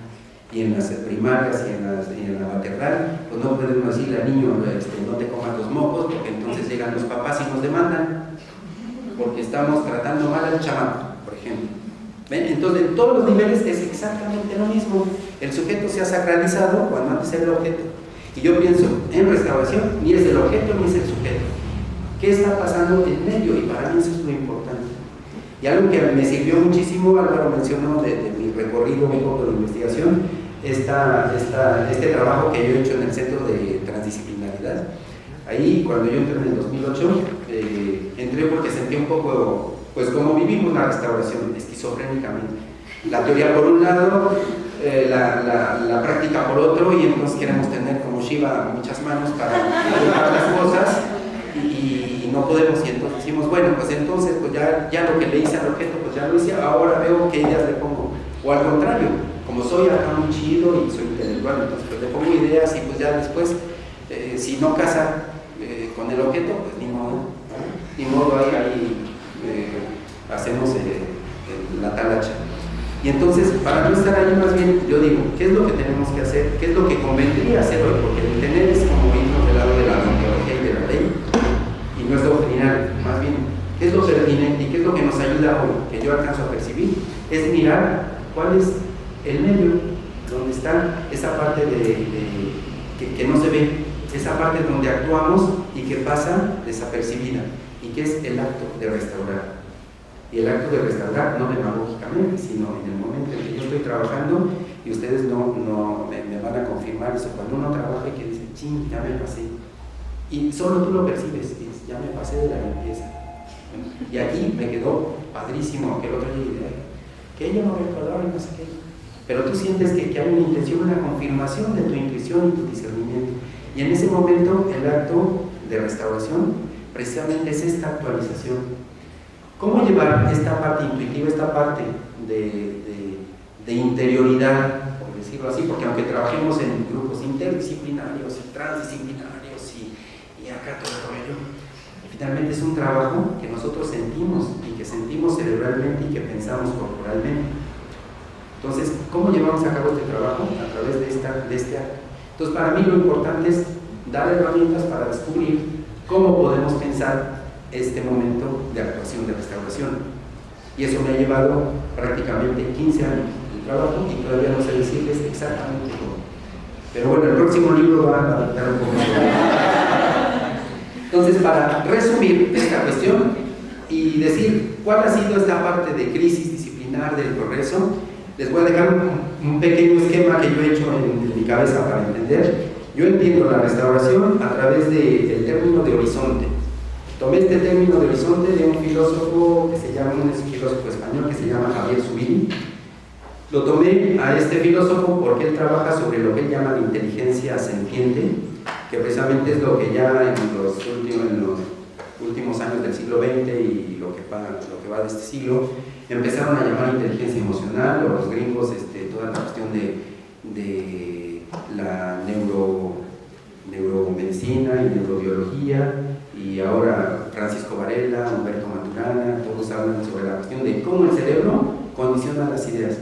Y en las primarias y en la maternal, pues no podemos decirle al niño, no te comas los mocos, porque entonces llegan los papás y nos demandan, porque estamos tratando mal al chamaco, por ejemplo. ¿Ven? Entonces, en todos los niveles es exactamente lo mismo. El sujeto se ha sacralizado cuando antes era el objeto. Y yo pienso, en restauración, ni es el objeto ni es el sujeto. ¿Qué está pasando en medio? Y para mí eso es lo importante. Y algo que me sirvió muchísimo, Álvaro mencionó de mi recorrido un poco de investigación, este trabajo que yo he hecho en el Centro de Transdisciplinaridad. Ahí, cuando yo entré en el 2008, entré porque sentí un poco, pues como vivimos la restauración, esquizofrénicamente. La teoría por un lado, la práctica por otro, y entonces queremos tener como Shiva muchas manos para ayudar las cosas, y no podemos, y entonces decimos, bueno, pues entonces pues ya lo que le hice al objeto, pues ya lo hice, ahora veo qué ideas le pongo. O al contrario, como soy acá muy chido y soy intelectual, entonces pues le pongo ideas y pues ya después, si no casa con el objeto, pues ni modo, ¿no? Ni modo, ahí hacemos la talacha. Y entonces, para no estar ahí, más bien, yo digo, ¿qué es lo que tenemos que hacer? ¿Qué es lo que convendría hacer hoy? Porque el tener es como irnos del lado de la ontología y de la ley, y no es doctrinario, más bien, ¿qué es lo pertinente y qué es lo que nos ayuda hoy, que yo alcanzo a percibir? Es mirar cuál es el medio, donde está esa parte que no se ve, esa parte donde actuamos y que pasa desapercibida, y que es el acto de restaurar. Y el acto de restaurar, no demagógicamente, sino en el momento en que yo estoy trabajando, y ustedes me van a confirmar eso, cuando uno trabaja y que dice, ching, ya me pasé, y solo tú lo percibes, ya me pasé de la limpieza. Y aquí me quedó padrísimo que el otro día, que ella no recordaba y no sé qué, pero tú sientes que hay una intención, una confirmación de tu intuición y tu discernimiento. Y en ese momento, el acto de restauración precisamente es esta actualización. ¿Cómo llevar esta parte intuitiva, esta parte de interioridad, por decirlo así? Porque aunque trabajemos en grupos interdisciplinarios y transdisciplinarios y acá todo el rollo, finalmente es un trabajo que nosotros sentimos, y que sentimos cerebralmente y que pensamos corporalmente. Entonces, ¿cómo llevamos a cabo este trabajo? A través de este acto. Entonces, para mí lo importante es dar herramientas para descubrir cómo podemos pensar este momento de actuación de restauración. Y eso me ha llevado prácticamente 15 años de trabajo, y todavía no sé decirles exactamente cómo. Pero bueno, el próximo libro va a adaptar un poco. Entonces, para resumir esta cuestión y decir cuál ha sido esta parte de crisis disciplinar del progreso, les voy a dejar un pequeño esquema que yo he hecho en mi cabeza para entender. Yo entiendo la restauración a través del término de horizonte. Tomé este término de horizonte de un filósofo que se llama, un filósofo español que se llama Javier Zubiri. Lo tomé a este filósofo porque él trabaja sobre lo que él llama la inteligencia sentiente, que precisamente es lo que ya en los últimos años del siglo XX y lo que va de este siglo, empezaron a llamar inteligencia emocional, o los gringos, toda la cuestión de la neuromedicina y neurobiología, y ahora Francisco Varela, Humberto Maturana, todos hablan sobre la cuestión de cómo el cerebro condiciona las ideas.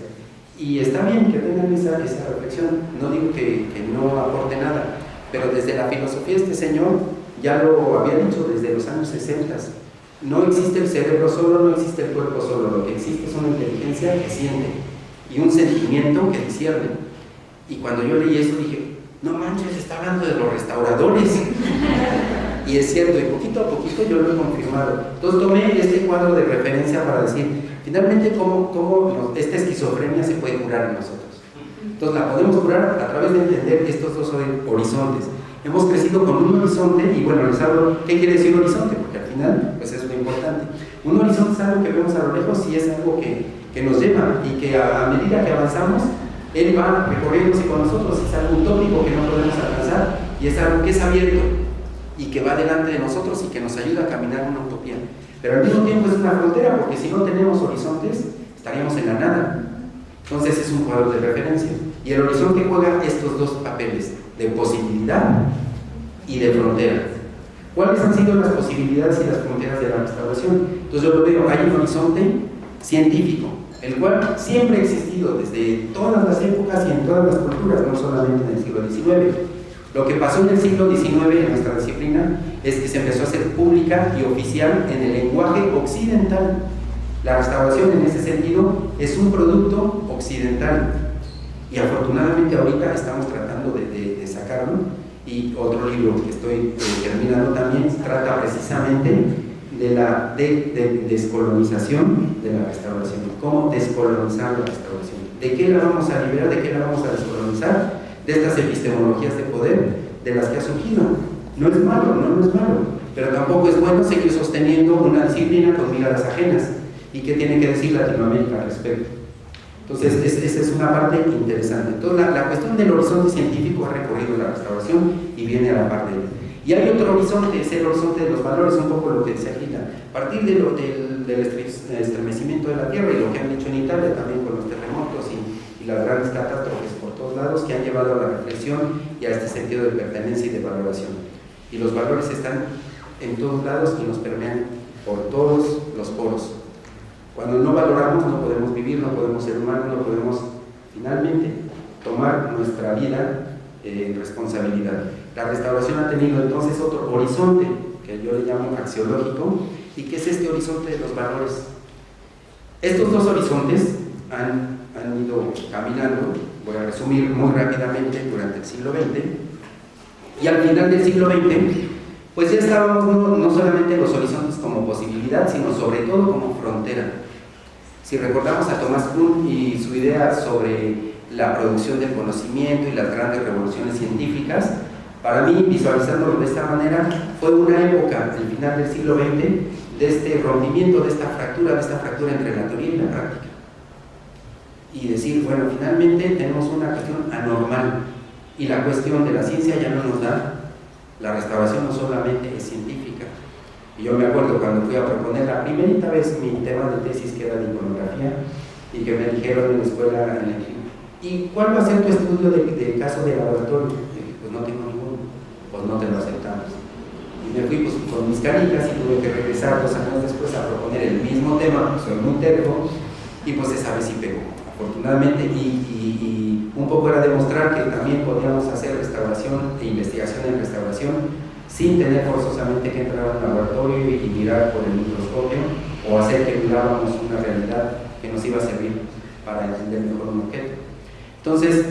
Y está bien que tengan esa reflexión, no digo que no aporte nada, pero desde la filosofía este señor ya lo había dicho desde los años 60. No existe el cerebro solo, no existe el cuerpo solo, lo que existe es una inteligencia que siente y un sentimiento que discierne. Y cuando yo leí eso dije, no manches, está hablando de los restauradores. Y es cierto, y poquito a poquito yo lo he confirmado. Entonces tomé este cuadro de referencia para decir, finalmente, cómo esta esquizofrenia se puede curar en nosotros. Entonces la podemos curar a través de entender estos dos horizontes. Hemos crecido con un horizonte, y bueno, les hablo, ¿qué quiere decir horizonte? Porque al final, pues es lo importante. Un horizonte es algo que vemos a lo lejos y es algo que nos lleva, y que a medida que avanzamos, él va recorriéndose con nosotros. Es algo utópico que no podemos alcanzar, y es algo que es abierto y que va delante de nosotros y que nos ayuda a caminar una utopía. Pero al mismo tiempo es una frontera, porque si no tenemos horizontes, estaríamos en la nada. Entonces es un cuadro de referencia. Y el horizonte juega estos dos papeles. de posibilidad y de frontera. ¿Cuáles han sido las posibilidades y las fronteras de la restauración? Entonces yo lo veo, hay un horizonte científico, el cual siempre ha existido desde todas las épocas y en todas las culturas, no solamente en el siglo XIX. Lo que pasó en el siglo XIX en nuestra disciplina es que se empezó a hacer pública y oficial en el lenguaje occidental. La restauración en ese sentido es un producto occidental y afortunadamente ahorita estamos tratando de sacarlo, y otro libro que estoy terminando también trata precisamente de la descolonización de la restauración, cómo descolonizar la restauración, de qué la vamos a liberar, de qué la vamos a descolonizar, de estas epistemologías de poder de las que ha surgido. No es malo, no es malo, pero tampoco es bueno seguir sosteniendo una disciplina con miradas ajenas. ¿Y qué tiene que decir Latinoamérica al respecto? Entonces, esa es una parte interesante. Entonces, la cuestión del horizonte científico ha recorrido la restauración y viene a la par de él. Y hay otro horizonte, es el horizonte de los valores, un poco lo que decía Gila. A partir del estremecimiento de la Tierra y lo que han dicho en Italia también con los terremotos y las grandes catástrofes por todos lados, que han llevado a la reflexión y a este sentido de pertenencia y de valoración. Y los valores están en todos lados y nos permean por todos los poros. Cuando no valoramos no podemos vivir, no podemos ser humanos, no podemos finalmente tomar nuestra vida en responsabilidad. La restauración ha tenido entonces otro horizonte, que yo le llamo axiológico, y que es este horizonte de los valores. Estos dos horizontes han ido caminando, voy a resumir muy rápidamente, durante el siglo XX, y al final del siglo XX, pues ya estábamos no solamente en los horizontes como posibilidad, sino sobre todo como frontera. Si recordamos a Thomas Kuhn y su idea sobre la producción del conocimiento y las grandes revoluciones científicas, para mí, visualizándolo de esta manera, fue una época, el final del siglo XX, de este rompimiento, de esta fractura entre la teoría y la práctica. Y decir, bueno, finalmente tenemos una cuestión anormal, y la cuestión de la ciencia ya no nos da. La restauración no solamente es científica. Y yo me acuerdo cuando fui a proponer la primerita vez mi tema de tesis, que era de iconografía, y que me dijeron en la escuela, ¿y cuál va a ser tu estudio de caso de laboratorio? Y dije, pues no tengo ninguno, pues no te lo aceptamos. Y me fui pues, con mis canicas y tuve que regresar 2 años después a proponer el mismo tema, soy muy terco, y pues esa vez sí pegó, afortunadamente, y un poco era demostrar que también podíamos hacer restauración e investigación en restauración sin tener forzosamente que entrar a un laboratorio y mirar por el microscopio o hacer que miráramos una realidad que nos iba a servir para entender mejor un objeto. Entonces,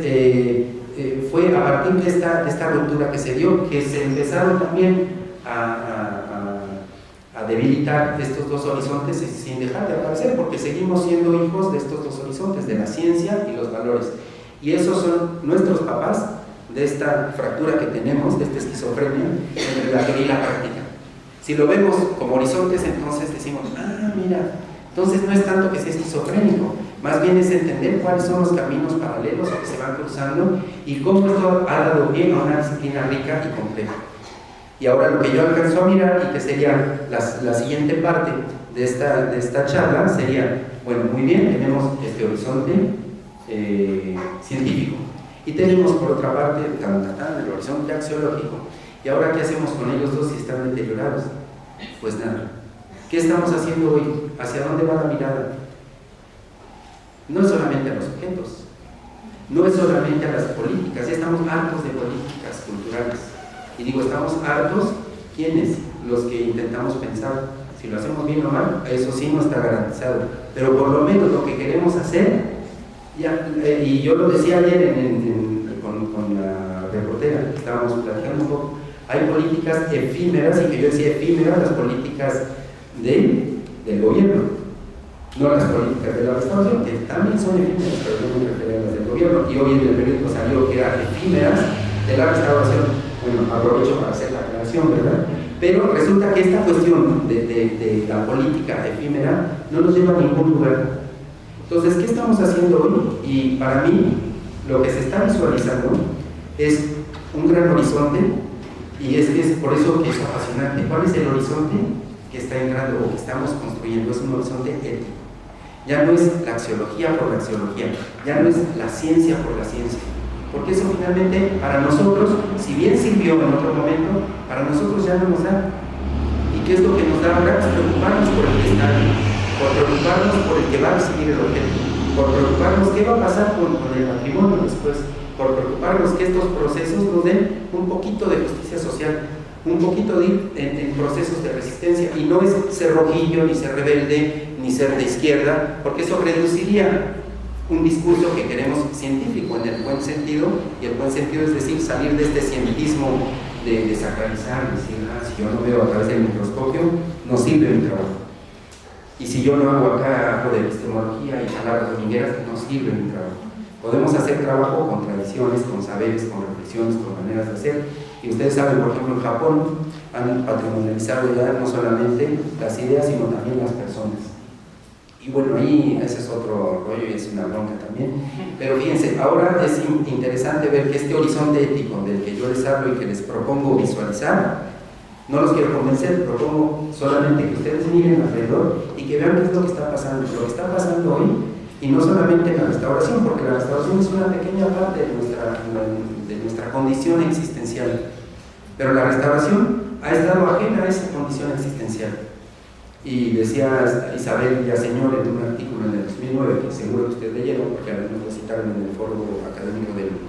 fue a partir de esta ruptura que se dio que se empezaron también a debilitar estos dos horizontes sin dejar de aparecer, porque seguimos siendo hijos de estos dos horizontes, de la ciencia y los valores. Y esos son nuestros papás de esta fractura que tenemos, de esta esquizofrenia entre la teoría y la práctica. Si lo vemos como horizontes, entonces decimos, mira, entonces no es tanto que sea esquizofrénico, más bien es entender cuáles son los caminos paralelos que se van cruzando y cómo esto ha dado pie a una disciplina rica y compleja. Y ahora lo que yo alcanzo a mirar, y que sería la siguiente parte de esta charla, sería, bueno, muy bien, tenemos este horizonte científico, y tenemos por otra parte el horizonte axiológico. ¿Y ahora qué hacemos con ellos dos si están deteriorados? Pues nada. ¿Qué estamos haciendo hoy? ¿Hacia dónde va la mirada? No es solamente a los objetos, no es solamente a las políticas, ya estamos hartos de políticas culturales. Y digo, estamos hartos, ¿quiénes? Los que intentamos pensar. Si lo hacemos bien o mal, eso sí no está garantizado, pero por lo menos lo que queremos hacer, y yo lo decía ayer con la reportera, que estábamos platicando un poco, hay políticas efímeras, y que yo decía efímeras, las políticas del gobierno, no las políticas de la restauración, que también son efímeras, pero yo me refería a las del gobierno, y hoy en el periódico salió que eran efímeras de la restauración. Bueno, aprovecho para hacer la aclaración, ¿verdad? Pero resulta que esta cuestión de la política efímera no nos lleva a ningún lugar. Entonces, ¿qué estamos haciendo hoy? Y para mí, lo que se está visualizando es un gran horizonte, y es por eso que es apasionante. ¿Cuál es el horizonte que está entrando o que estamos construyendo? Es un horizonte ético. Ya no es la axiología por la axiología, ya no es la ciencia por la ciencia, porque eso finalmente para nosotros, si bien sirvió en otro momento, para nosotros ya no nos da. ¿Y qué es lo que nos da ahora? Es preocuparnos por el que está ahí, por preocuparnos por el que va a recibir el objeto, por preocuparnos qué va a pasar con el patrimonio después, por preocuparnos que estos procesos nos den un poquito de justicia social, un poquito de ir en procesos de resistencia, y no es ser rojillo, ni ser rebelde, ni ser de izquierda, porque eso reduciría un discurso que queremos científico en el buen sentido, y el buen sentido es decir, salir de este cientismo de desacralizar, decir, si yo no veo a través del microscopio, no sirve mi trabajo. Y si yo no hago acá algo de epistemología y palabras domingueras, no sirve mi trabajo. Podemos hacer trabajo con tradiciones, con saberes, con reflexiones, con maneras de hacer. Y ustedes saben, por ejemplo, en Japón han patrimonializado ya no solamente las ideas, sino también las personas. Y bueno, ahí ese es otro rollo y es una bronca también. Pero fíjense, ahora es interesante ver que este horizonte ético del que yo les hablo y que les propongo visualizar, no los quiero convencer, propongo solamente que ustedes miren alrededor y que vean qué es lo que está pasando. Lo que está pasando hoy, y no solamente en la restauración, porque la restauración es una pequeña parte de nuestra condición existencial, pero la restauración ha estado ajena a esa condición existencial. Y decía Isabel Villaseñor en un artículo en el 2009, que seguro que ustedes leyeron, porque algunos lo citaron en el foro académico del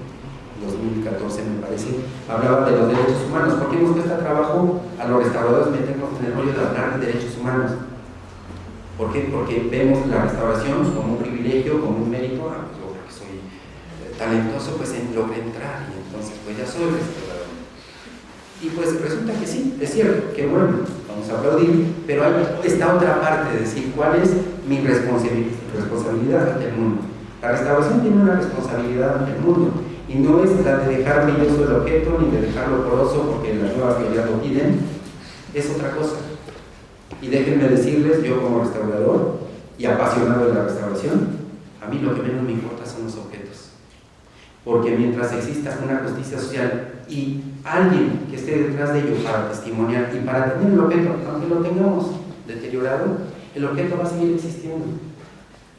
2014 me parece, hablaba de los derechos humanos. ¿Por qué nos cuesta trabajo a los restauradores meternos en el rollo de hablar de derechos humanos? ¿Por qué? Porque vemos la restauración como un privilegio, como un mérito. Pues yo que soy talentoso, pues logré entrar y entonces pues ya soy restaurador. Y pues resulta que sí, es cierto, que bueno, vamos a aplaudir, pero hay esta otra parte de decir cuál es mi responsabilidad ante el mundo. La restauración tiene una responsabilidad ante el mundo, y no es la de dejar brilloso el objeto ni de dejarlo poroso porque las nuevas teorías lo piden, es otra cosa. Y déjenme decirles, yo como restaurador y apasionado de la restauración, a mí lo que menos me importa son los objetos, porque mientras exista una justicia social y alguien que esté detrás de ello para testimoniar y para tener el objeto, aunque lo tengamos deteriorado, el objeto va a seguir existiendo.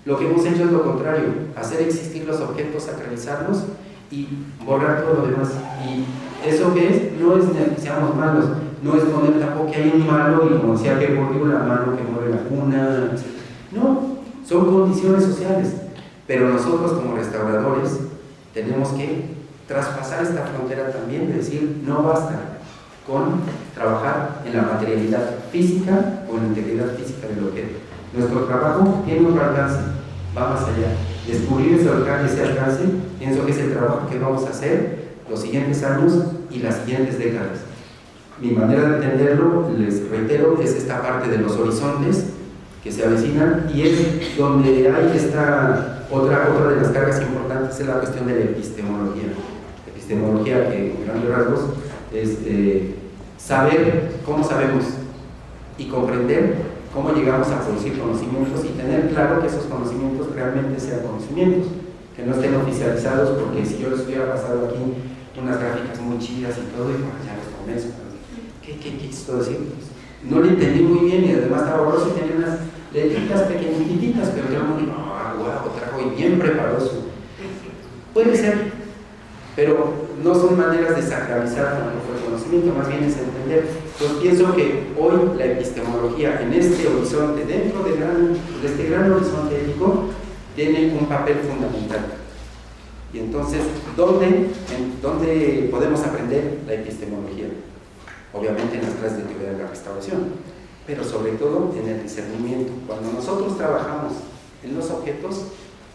Lo que hemos hecho es lo contrario, hacer existir los objetos, sacralizarlos y borrar todo lo demás. Y eso que es, no es que seamos malos, no es poner tampoco que hay un malo y como decía que volvió la mano que mueve la cuna, etc. No, son condiciones sociales, pero nosotros como restauradores tenemos que traspasar esta frontera también de decir, no basta con trabajar en la materialidad física o en la integridad física del objeto. Nuestro trabajo tiene otro alcance, va más allá. Descubrir ese alcance, pienso que es el trabajo que vamos a hacer los siguientes años y las siguientes décadas. Mi manera de entenderlo, les reitero, es esta parte de los horizontes que se avecinan, y es donde hay esta otra de las cargas importantes, es la cuestión de la epistemología. Epistemología que en grandes rasgos es saber cómo sabemos y comprender cómo llegamos a producir conocimientos y tener claro que esos conocimientos realmente sean conocimientos, que no estén oficializados, porque si yo les hubiera pasado aquí unas gráficas muy chidas y todo, y bueno, ya los convenzo. ¿Qué quiso decir? Pues, no lo entendí muy bien y además estaba borroso y tenía unas letritas pequeñititas, pero yo no digo, guau, trajo y bien preparoso. Puede ser, pero no son maneras de sacralizar tampoco el conocimiento, más bien es entender. Pues pienso que hoy la epistemología en este horizonte, dentro de este gran horizonte ético, tiene un papel fundamental. Y entonces, ¿dónde podemos aprender la epistemología? Obviamente en las clases de teoría de la restauración, pero sobre todo en el discernimiento. Cuando nosotros trabajamos en los objetos,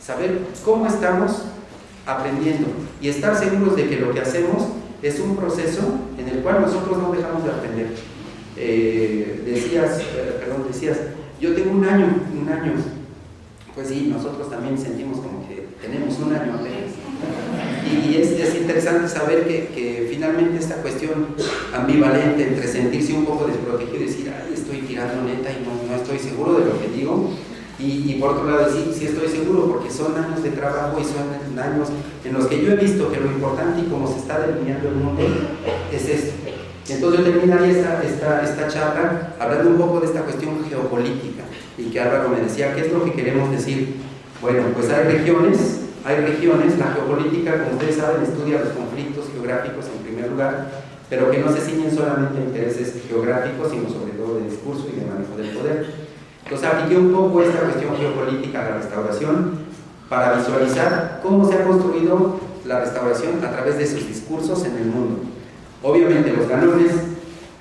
saber cómo estamos aprendiendo y estar seguros de que lo que hacemos es un proceso en el cual nosotros no dejamos de aprender. Decías, yo tengo un año, pues sí, nosotros también sentimos como que tenemos un año apenas. Y es interesante saber que finalmente esta cuestión ambivalente entre sentirse un poco desprotegido y decir, ay, estoy tirando neta y no estoy seguro de lo que digo, y por otro lado decir, sí estoy seguro porque son años de trabajo y son años en los que yo he visto que lo importante y cómo se está delineando el mundo es esto. Entonces yo terminaría esta charla hablando un poco de esta cuestión geopolítica, y que Álvaro me decía, ¿qué es lo que queremos decir? Bueno, pues hay regiones hay regiones, la geopolítica, como ustedes saben, estudia los conflictos geográficos en primer lugar, pero que no se ciñen solamente a intereses geográficos, sino sobre todo de discurso y de manejo del poder. Entonces apliqué un poco esta cuestión geopolítica a la restauración para visualizar cómo se ha construido la restauración a través de sus discursos en el mundo. Obviamente los ganones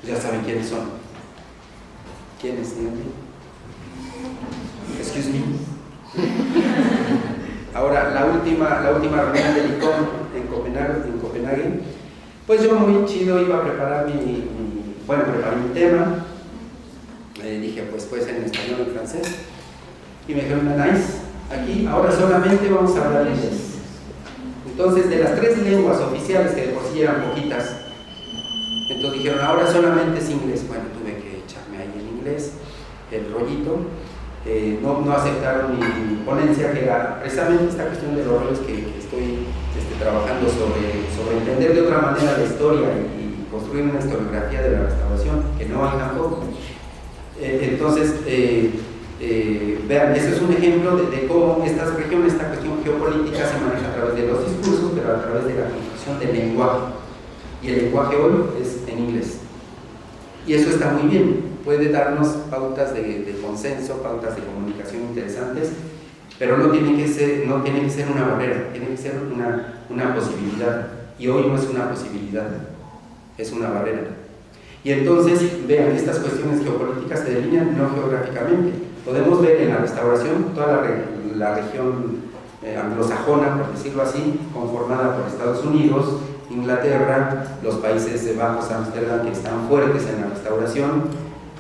ya saben quiénes son. ¿Quiénes? Excuse me. Ahora, la última reunión del ICOM en Copenhague, pues yo muy chido iba a preparar preparé mi tema. Dije, pues puede ser en español o en francés. Y me dijeron, nice, aquí ahora solamente vamos a hablar inglés. Entonces, de las 3 lenguas oficiales, que de por sí eran poquitas, entonces dijeron, ahora solamente es inglés. Bueno, tuve que echarme ahí en inglés el rollito. No aceptaron mi ponencia, que era precisamente esta cuestión de los roles que estoy trabajando sobre entender de otra manera la historia y construir una historiografía de la restauración, que no hay tampoco. Entonces, vean, eso es un ejemplo de cómo estas regiones, esta cuestión geopolítica se maneja a través de los discursos, pero a través de la construcción del lenguaje. Y el lenguaje hoy es en inglés. Y eso está muy bien, puede darnos pautas de consenso, pautas de comunicación interesantes, pero no tiene que ser una barrera, tiene que ser una posibilidad. Y hoy no es una posibilidad, es una barrera. Y entonces, vean, estas cuestiones geopolíticas se delinean no geográficamente. Podemos ver en la restauración toda la región anglosajona, por decirlo así, conformada por Estados Unidos, Inglaterra, los Países Bajos, Ámsterdam, que están fuertes en la restauración,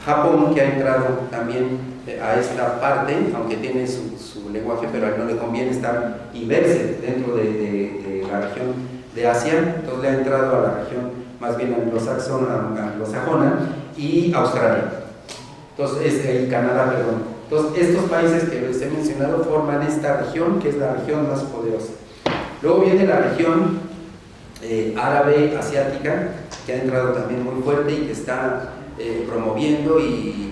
Japón, que ha entrado también a esta parte, aunque tiene su lenguaje, pero a él no le conviene estar y verse dentro de la región de Asia, entonces le ha entrado a la región más bien anglosajona, y Australia, entonces Canadá, perdón. Entonces estos países que les he mencionado forman esta región, que es la región más poderosa. Luego viene la región árabe, asiática, que ha entrado también muy fuerte y que está promoviendo y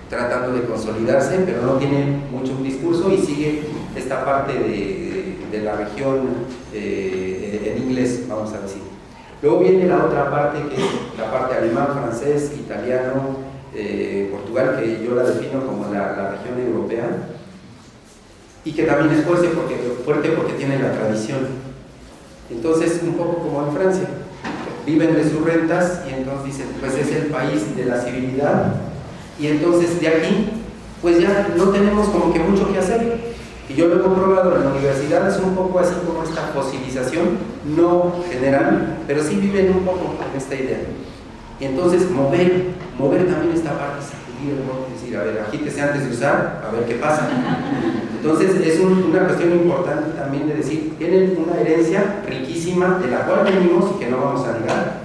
tratando de consolidarse, pero no tiene mucho discurso y sigue esta parte de la región en inglés, vamos a decir. Luego viene la otra parte, que es la parte alemán, francés, italiano, Portugal, que yo la defino como la región europea, y que también es fuerte porque tiene la tradición. Entonces, un poco como en Francia, viven de sus rentas y entonces dicen, pues es el país de la civilidad, y entonces de aquí, pues ya no tenemos como que mucho que hacer. Y yo lo he comprobado en la universidad, es un poco así como esta fosilización, no general, pero sí viven un poco en esta idea. Y entonces mover también esta parte, sacudir el bote, decir, a ver, agítese antes de usar, a ver qué pasa. Entonces es una cuestión importante también de decir, tienen una herencia riquísima de la cual venimos y que no vamos a negar,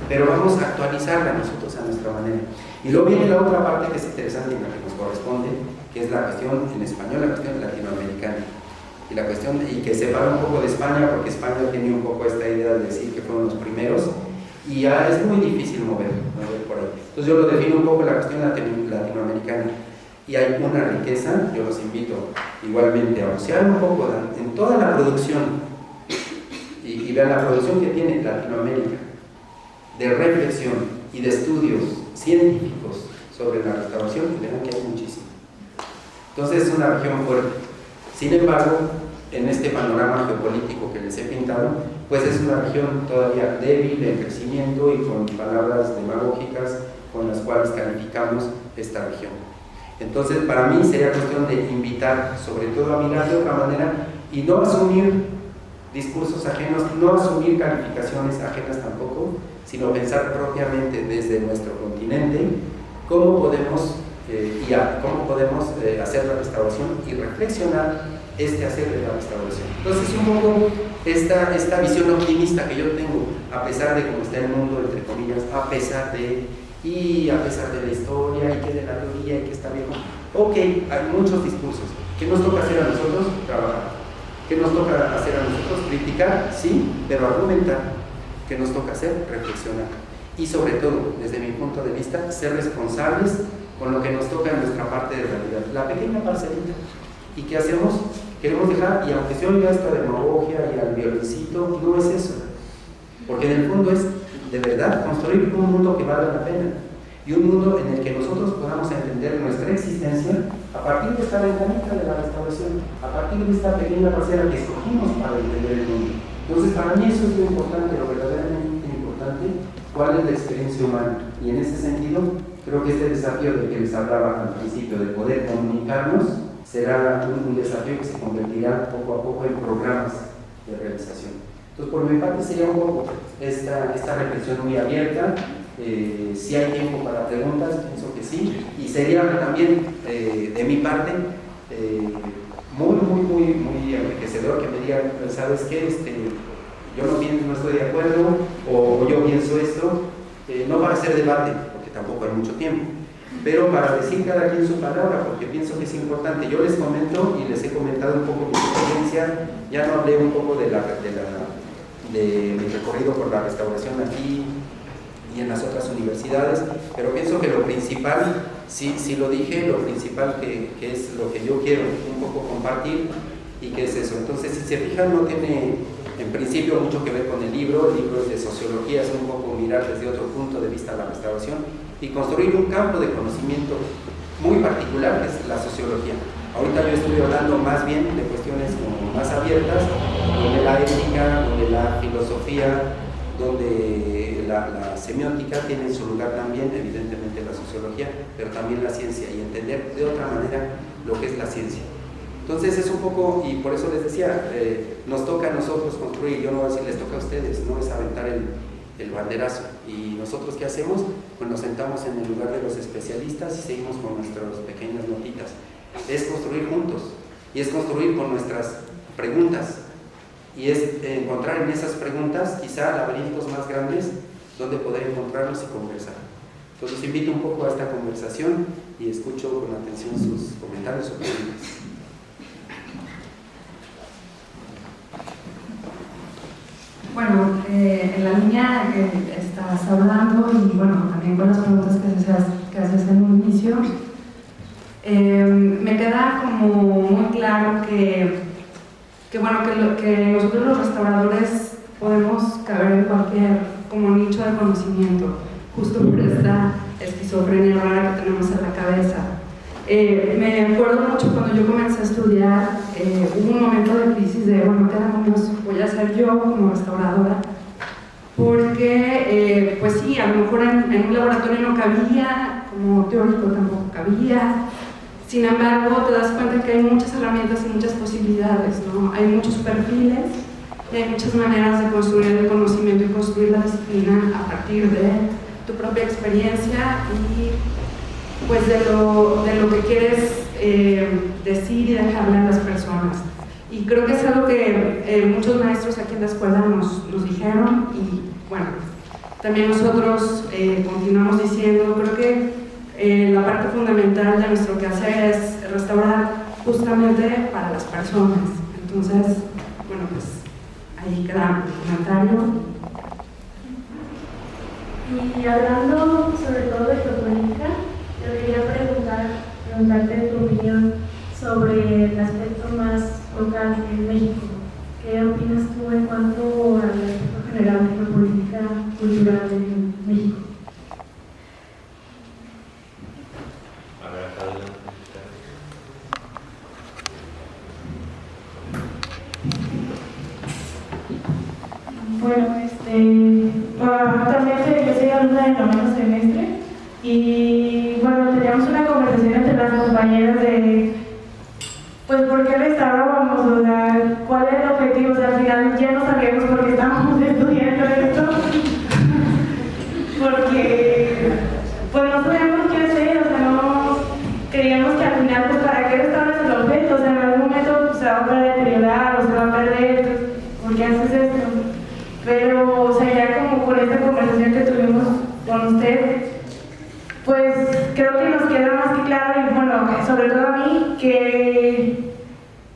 pero vamos a actualizarla nosotros a nuestra manera. Y luego viene la otra parte que es interesante y la que nos corresponde, que es la cuestión en español, la cuestión latinoamericana. Y la cuestión, y que separa un poco de España, porque España tiene un poco esta idea de decir que fueron los primeros, y ya es muy difícil mover por ahí. Entonces yo lo defino un poco la cuestión latinoamericana. Y hay una riqueza, yo los invito igualmente a bucear un poco en toda la producción, y vean la producción que tiene Latinoamérica, de reflexión y de estudios científicos sobre la restauración, y vean que hay muchísimo. Entonces es una región fuerte. Sin embargo, en este panorama geopolítico que les he pintado, pues es una región todavía débil, en crecimiento y con palabras demagógicas con las cuales calificamos esta región. Entonces, para mí sería cuestión de invitar, sobre todo, a mirar de otra manera y no asumir discursos ajenos, no asumir calificaciones ajenas tampoco, sino pensar propiamente desde nuestro continente cómo podemos hacer la restauración y reflexionar hacer de la restauración. Entonces, un poco esta visión optimista que yo tengo, a pesar de cómo está el mundo, entre comillas, a pesar de la historia, y que de la teoría, y que está viejo. Ok, hay muchos discursos. ¿Qué nos toca hacer a nosotros? Trabajar. ¿Qué nos toca hacer a nosotros? Criticar, sí, pero argumentar. ¿Qué nos toca hacer? Reflexionar. Y sobre todo, desde mi punto de vista, ser responsables con lo que nos toca en nuestra parte de realidad. La pequeña parcelita. ¿Y qué hacemos? queremos dejar, y aunque se oiga esta demagogia y al violincito, no es eso, porque en el fondo es de verdad construir un mundo que valga la pena, y un mundo en el que nosotros podamos entender nuestra existencia a partir de esta ventanita de la restauración, a partir de esta pequeña parcela que escogimos para entender el mundo. Entonces, para mí eso es lo importante, lo verdaderamente importante, cuál es la experiencia humana. Y en ese sentido, creo que este desafío del que les hablaba al principio, de poder comunicarnos, será un desafío que se convertirá poco a poco en programas de realización. Entonces, por mi parte sería un poco esta reflexión muy abierta. Si hay tiempo para preguntas, pienso que sí, y sería también de mi parte muy enriquecedor que me digan, ¿sabes qué? Yo no estoy de acuerdo, o yo pienso esto, no para hacer debate, porque tampoco hay mucho tiempo, pero para decir cada quien su palabra, porque pienso que es importante. Yo les comento y les he comentado un poco mi experiencia, ya no hablé un poco de mi recorrido por la restauración aquí y en las otras universidades, pero pienso que lo principal, sí lo dije, lo principal que es lo que yo quiero un poco compartir, y que es eso. Entonces, si se fijan, no tiene en principio mucho que ver con el libro es de sociología, es un poco mirar desde otro punto de vista la restauración y construir un campo de conocimiento muy particular, que es la sociología. Ahorita yo estoy hablando más bien de cuestiones como más abiertas, donde la ética, donde la filosofía, donde la semiótica tiene su lugar también, evidentemente la sociología, pero también la ciencia, y entender de otra manera lo que es la ciencia. Entonces es un poco, y por eso les decía, nos toca a nosotros construir. Yo no voy a decir les toca a ustedes, no es aventar el banderazo. ¿Y nosotros qué hacemos? Pues nos sentamos en el lugar de los especialistas y seguimos con nuestras pequeñas notitas. Es construir juntos, y es construir con nuestras preguntas, y es encontrar en esas preguntas quizá laberintos más grandes donde poder encontrarnos y conversar. Entonces los invito un poco a esta conversación y escucho con atención sus comentarios o preguntas. Bueno, en la línea que estás hablando, y bueno, también con las preguntas que haces en un inicio, me queda como muy claro que nosotros los restauradores podemos caber en cualquier como nicho de conocimiento, justo por esta esquizofrenia rara que tenemos en la cabeza. Me acuerdo mucho cuando yo comencé a estudiar, hubo un momento de crisis de, bueno, ¿qué demonios voy a hacer yo como restauradora? Porque, pues sí, a lo mejor en un laboratorio no cabía, como teórico tampoco cabía. Sin embargo, te das cuenta que hay muchas herramientas y muchas posibilidades, ¿no? Hay muchos perfiles, hay muchas maneras de construir el conocimiento y construir la disciplina a partir de tu propia experiencia y pues de lo que quieres decir y dejarle a las personas. Y creo que es algo que muchos maestros aquí en la escuela nos dijeron, y bueno, también nosotros continuamos diciendo. Creo que la parte fundamental de nuestro quehacer es restaurar justamente para las personas. Entonces, bueno, pues ahí queda el comentario. Y hablando sobre todo de geopolítica, te quería preguntarte tu opinión sobre el aspecto más local en México. ¿Qué opinas tú en cuanto al aspecto general de geopolítica cultural en México? Bueno, actualmente yo soy alumna del noveno semestre y bueno, teníamos una conversación entre las compañeras de pues por qué restaurábamos, o sea, cuál era el objetivo. O sea, al final ya no sabíamos por qué estábamos estudiando esto porque pues no sabíamos qué hacer, o sea, no queríamos que al final pues para qué restauras el objeto, o sea, en algún momento pues, se va a deteriorar o se va a perder, pues, ¿por qué haces esto? Pero, o sea, ya como con esta conversación que tuvimos con usted, pues creo que nos queda más que claro, y bueno, sobre todo a mí, que,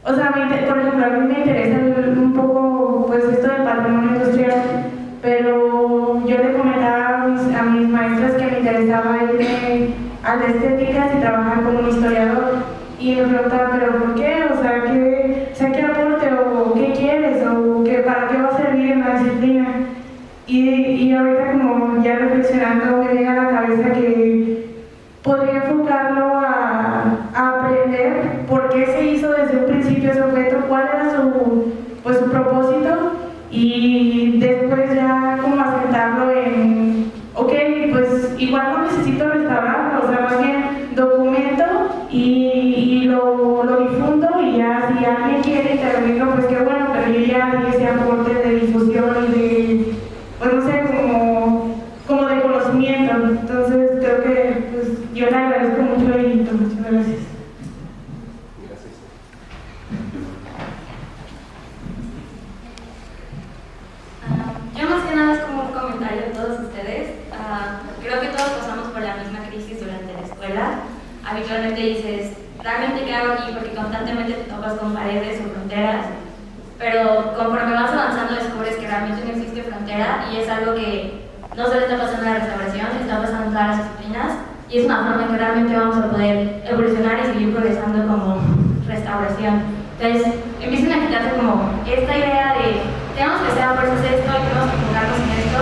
o sea, por ejemplo, a mí me interesa un poco, pues, esto del patrimonio industrial, pero yo le comentaba a mis maestras que me interesaba irme a la estética y trabajar como un historiador, y me preguntaba, ¿pero por qué? O sea, Y ahorita, como ya reflexionando, me viene a la cabeza que podría enfocarlo a aprender por qué se hizo desde un principio ese objeto, cuál era su propósito, y después ya como asentarlo en, ok, pues igual no necesito restaurarlo, o sea, más bien documento y lo difundo, y ya si alguien quiere intervenirlo, pues qué bueno, pero yo ya di ese aporte de difusión y de, pues no sé, como de conocimiento. Entonces creo que pues, yo le agradezco mucho la invitación. Muchas gracias. Yo más que nada es como un comentario a todos ustedes. Creo que todos pasamos por la misma crisis durante la escuela. Habitualmente dices, ¿realmente qué hago aquí? Porque constantemente te topas con paredes o fronteras, pero conforme vas avanzando descubres que realmente no existe frontera, y es algo que no solo está pasando en la restauración, está pasando en todas las disciplinas, y es una forma en que realmente vamos a poder evolucionar y seguir progresando como restauración. Entonces empiezan a quitarse como esta idea de tenemos que hacer a fuerzas esto y tenemos que enfocarnos en esto,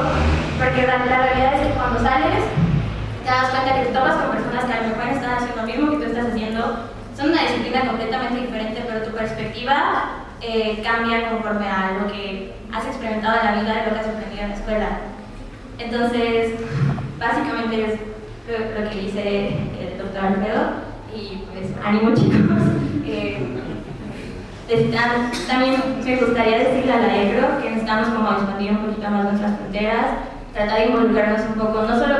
porque la realidad es que cuando sales te das cuenta que te topas con personas que a lo mejor están haciendo lo mismo que tú estás haciendo, son una disciplina completamente diferente, pero tu perspectiva cambia conforme a lo que has experimentado en la vida y lo que has aprendido en la escuela. Entonces, básicamente es lo que dice el doctor Alfredo, y pues ánimo chicos. También me gustaría decirle a la ECRO que necesitamos como expandir un poquito más nuestras fronteras, tratar de involucrarnos un poco, no solo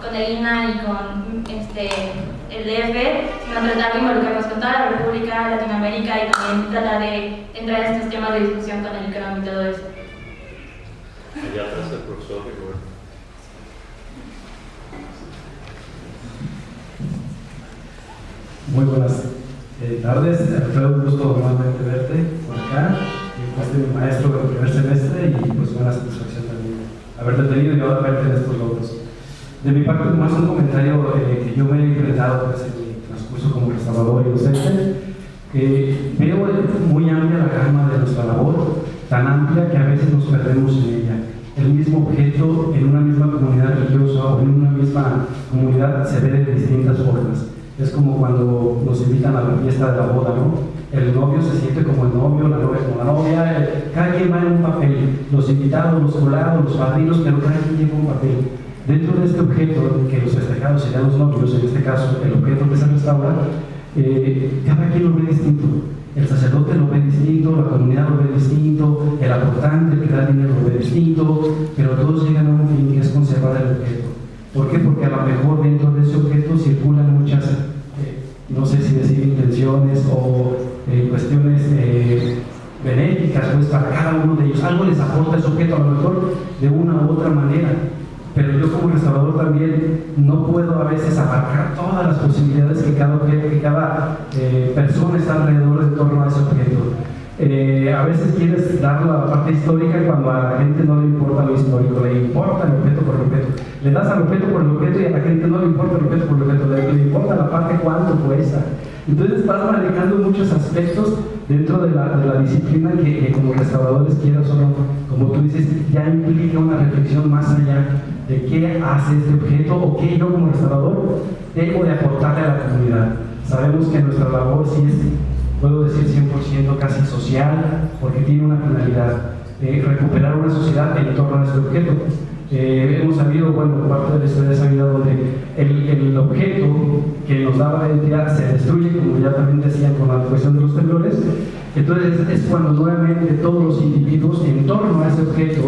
con el INA y con el DF, sino tratar de involucrarnos con toda la República, Latinoamérica, y también tratar de entrar en estos temas de discusión con el ICROM y todo eso. Allá atrás el profesor Rigoberto. Muy buenas tardes, Alfredo, un gusto nuevamente verte por acá. Fuiste mi maestro del primer semestre y pues una satisfacción también haberte tenido y ahora verte en estos logros. De mi parte, más un comentario que yo me he enfrentado pues, en mi transcurso como restaurador y docente. Veo muy amplia la gama de nuestra labor, tan amplia que a veces nos perdemos en ella. El mismo objeto en una misma comunidad religiosa o en una misma comunidad se ve de distintas formas. Es como cuando nos invitan a la fiesta de la boda, ¿no? El novio se siente como el novio, la novia como la novia, cada quien va en un papel, los invitados, los colados, los padrinos, pero cada quien lleva un papel. Dentro de este objeto, que los festejados serían los novios, en este caso el objeto que se restaura, cada quien lo ve distinto. El sacerdote lo ve distinto, la comunidad lo ve distinto, el aportante, el que da dinero lo ve distinto, pero todos llegan a un fin que es conservar el objeto. ¿Por qué? Porque a lo mejor dentro de ese objeto circulan muchas, no sé si decir intenciones o cuestiones benéficas, pues para cada uno de ellos. Algo les aporta ese objeto a lo mejor de una u otra manera. Pero yo como restaurador también no puedo a veces abarcar todas las posibilidades que cada objeto, que cada persona está alrededor en torno a ese objeto. A veces quieres dar la parte histórica cuando a la gente no le importa lo histórico, le importa el objeto por el objeto. Le das al objeto por el objeto y a la gente no le importa el objeto por el objeto, le importa la parte cuánto cuesta. Entonces vas manejando muchos aspectos dentro de la disciplina que como restauradores quieras o no, como tú dices, ya implica una reflexión más allá de qué hace este objeto o qué yo como restaurador tengo de aportarle a la comunidad. Sabemos que nuestra labor sí es, puedo decir 100% casi social, porque tiene una finalidad, recuperar una sociedad en torno a este objeto. Hemos sabido, bueno, parte de la historia de esa vida donde el objeto que nos daba la identidad se destruye, como ya también decían con la cuestión de los temblores. Entonces es cuando nuevamente todos los individuos en torno a ese objeto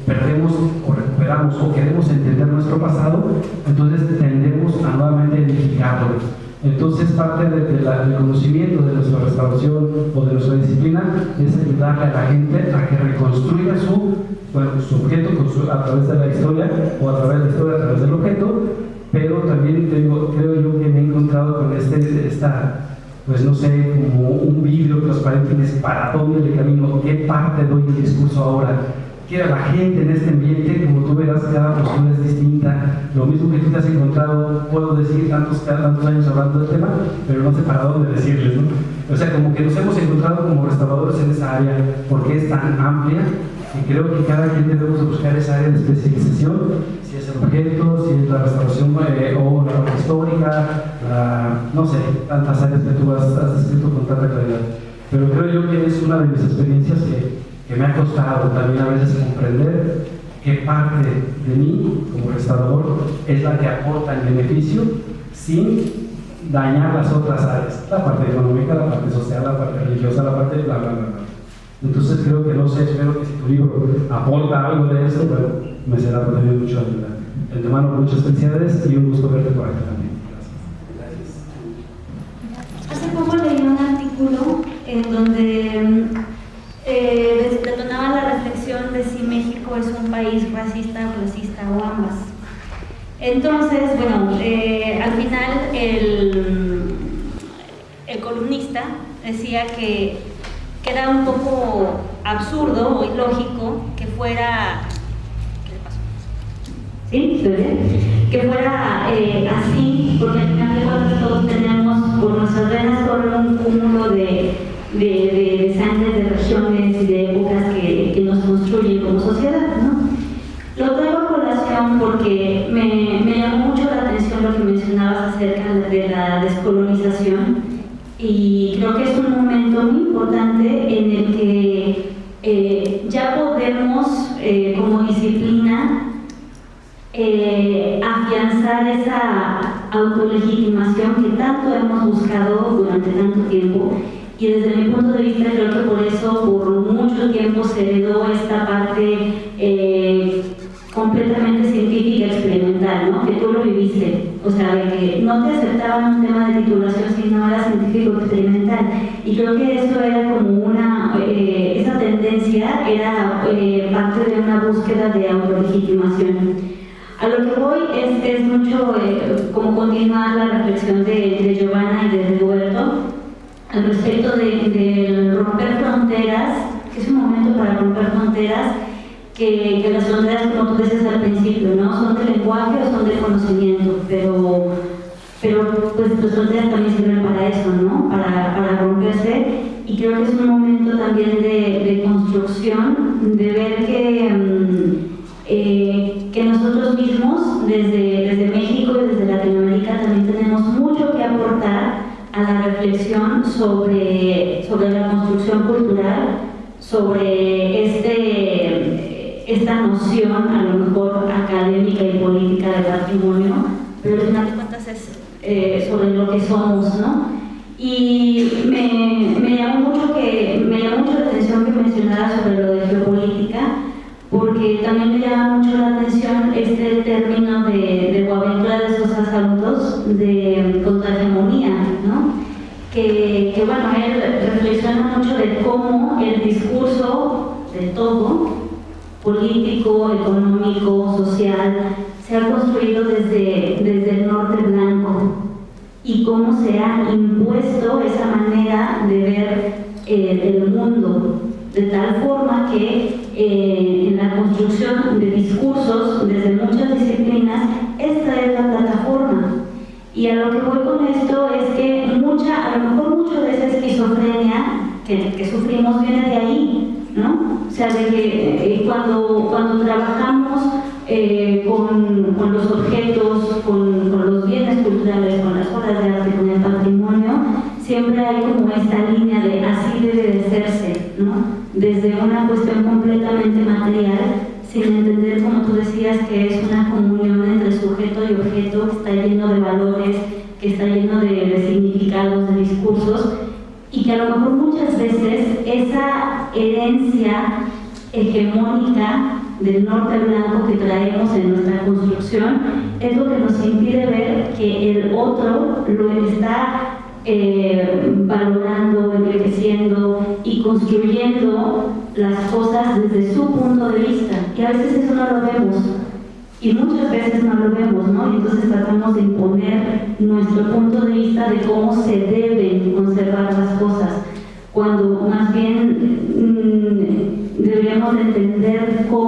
perdemos o recuperamos o queremos entender nuestro pasado, entonces tendemos a nuevamente edificarlo. Entonces parte del conocimiento de nuestra restauración o de nuestra disciplina es ayudarle a la gente a que reconstruya su objeto a través de la historia o a través de la historia, a través del objeto, pero también creo yo que me he encontrado con pues no sé, como un vidrio transparente que es para dónde le camino, qué parte doy el discurso ahora, quiera la gente en este ambiente. Como tú verás, cada postura es distinta. Lo mismo que tú te has encontrado, puedo decir tantos años hablando del tema, pero no sé para dónde decirles, ¿no? O sea, como que nos hemos encontrado como restauradores en esa área, porque es tan amplia, y creo que cada quien debemos buscar esa área de especialización, si es el objeto, si es la restauración o la parte histórica, no sé, tantas áreas que tú has descrito con tanta claridad. Pero creo yo que es una de mis experiencias que me ha costado también a veces comprender qué parte de mí como restaurador es la que aporta el beneficio sin dañar las otras áreas, la parte económica, la parte social, la parte religiosa, la parte bla bla bla. Entonces creo que, no sé, espero que si tu libro aporta algo de esto, pero me será de mucho ayuda. De antemano, muchas felicidades y un gusto verte por aquí también. Gracias. Hace poco leí un artículo en donde detonaba la reflexión de si México es un país racista, clasista o ambas. Entonces, bueno, al final el columnista decía que era un poco absurdo o ilógico que fuera... ¿Qué le pasó? ¿Sí? ¿Se oye? Que fuera así, porque al final de cuentas todos tenemos, por nuestras venas corre un cúmulo de sangre, de regiones y de épocas que nos construyen como sociedad, ¿no? Lo traigo a colación porque me llamó mucho la atención lo que mencionabas acerca de la descolonización, y creo que es un momento muy importante en el que ya podemos como disciplina afianzar esa autolegitimación que tanto hemos buscado durante tanto tiempo. Y desde mi punto de vista creo que por eso por mucho tiempo se heredó esta parte completamente científica experimental, ¿no? Que tú lo viviste, o sea, de que no te aceptaban un tema de titulación si no era científico experimental, y creo que eso era como esa tendencia era parte de una búsqueda de autolegitimación. A lo que voy es mucho como continuar la reflexión de Giovanna y de Roberto al respecto de romper fronteras, que es un momento para romper fronteras, que las fronteras, como tú decías al principio, ¿no? Son de lenguaje o son de conocimiento, pero pues las fronteras también sirven para eso, ¿no? Para romperse, y creo que es un momento también de construcción, de ver que nosotros mismos, desde México y desde Latinoamérica, también tenemos mucho que aportar a la reflexión sobre la construcción cultural, sobre esta noción, a lo mejor académica y política del patrimonio, pero al final de cuentas es sobre lo que somos, ¿no? Y me llamó mucho la atención que mencionara sobre lo de geopolítica, porque también me llama mucho la atención este término de Boaventura de Sosa Santos de contrahegemonía, ¿no? Que bueno, él reflexiona mucho de cómo el discurso de todo, político, económico, social, se ha construido desde el norte blanco, y cómo se ha impuesto esa manera de ver el mundo, de tal forma que en la construcción de discursos desde muchas disciplinas, esta es la plataforma. Y a lo que voy con esto es que a lo mejor mucho de esa esquizofrenia que sufrimos viene de ahí, ¿no? O sea, de que cuando trabajamos con los objetos, con los bienes culturales, con las obras de arte, con el patrimonio, siempre hay como esta línea de así debe de hacerse, ¿no? Desde una cuestión completamente material, sin entender, como tú decías, que es una comunión entre sujeto y objeto, que está lleno de valores, que está lleno de significados, de discursos, y que a lo mejor muchas veces esa herencia hegemónica del norte blanco que traemos en nuestra construcción es lo que nos impide ver que el otro lo está valorando, enriqueciendo y construyendo las cosas desde su punto de vista, y a veces eso no lo vemos, y muchas veces no lo vemos, ¿no? Y entonces tratamos de imponer nuestro punto de vista de cómo se deben conservar las cosas, cuando más bien deberíamos entender cómo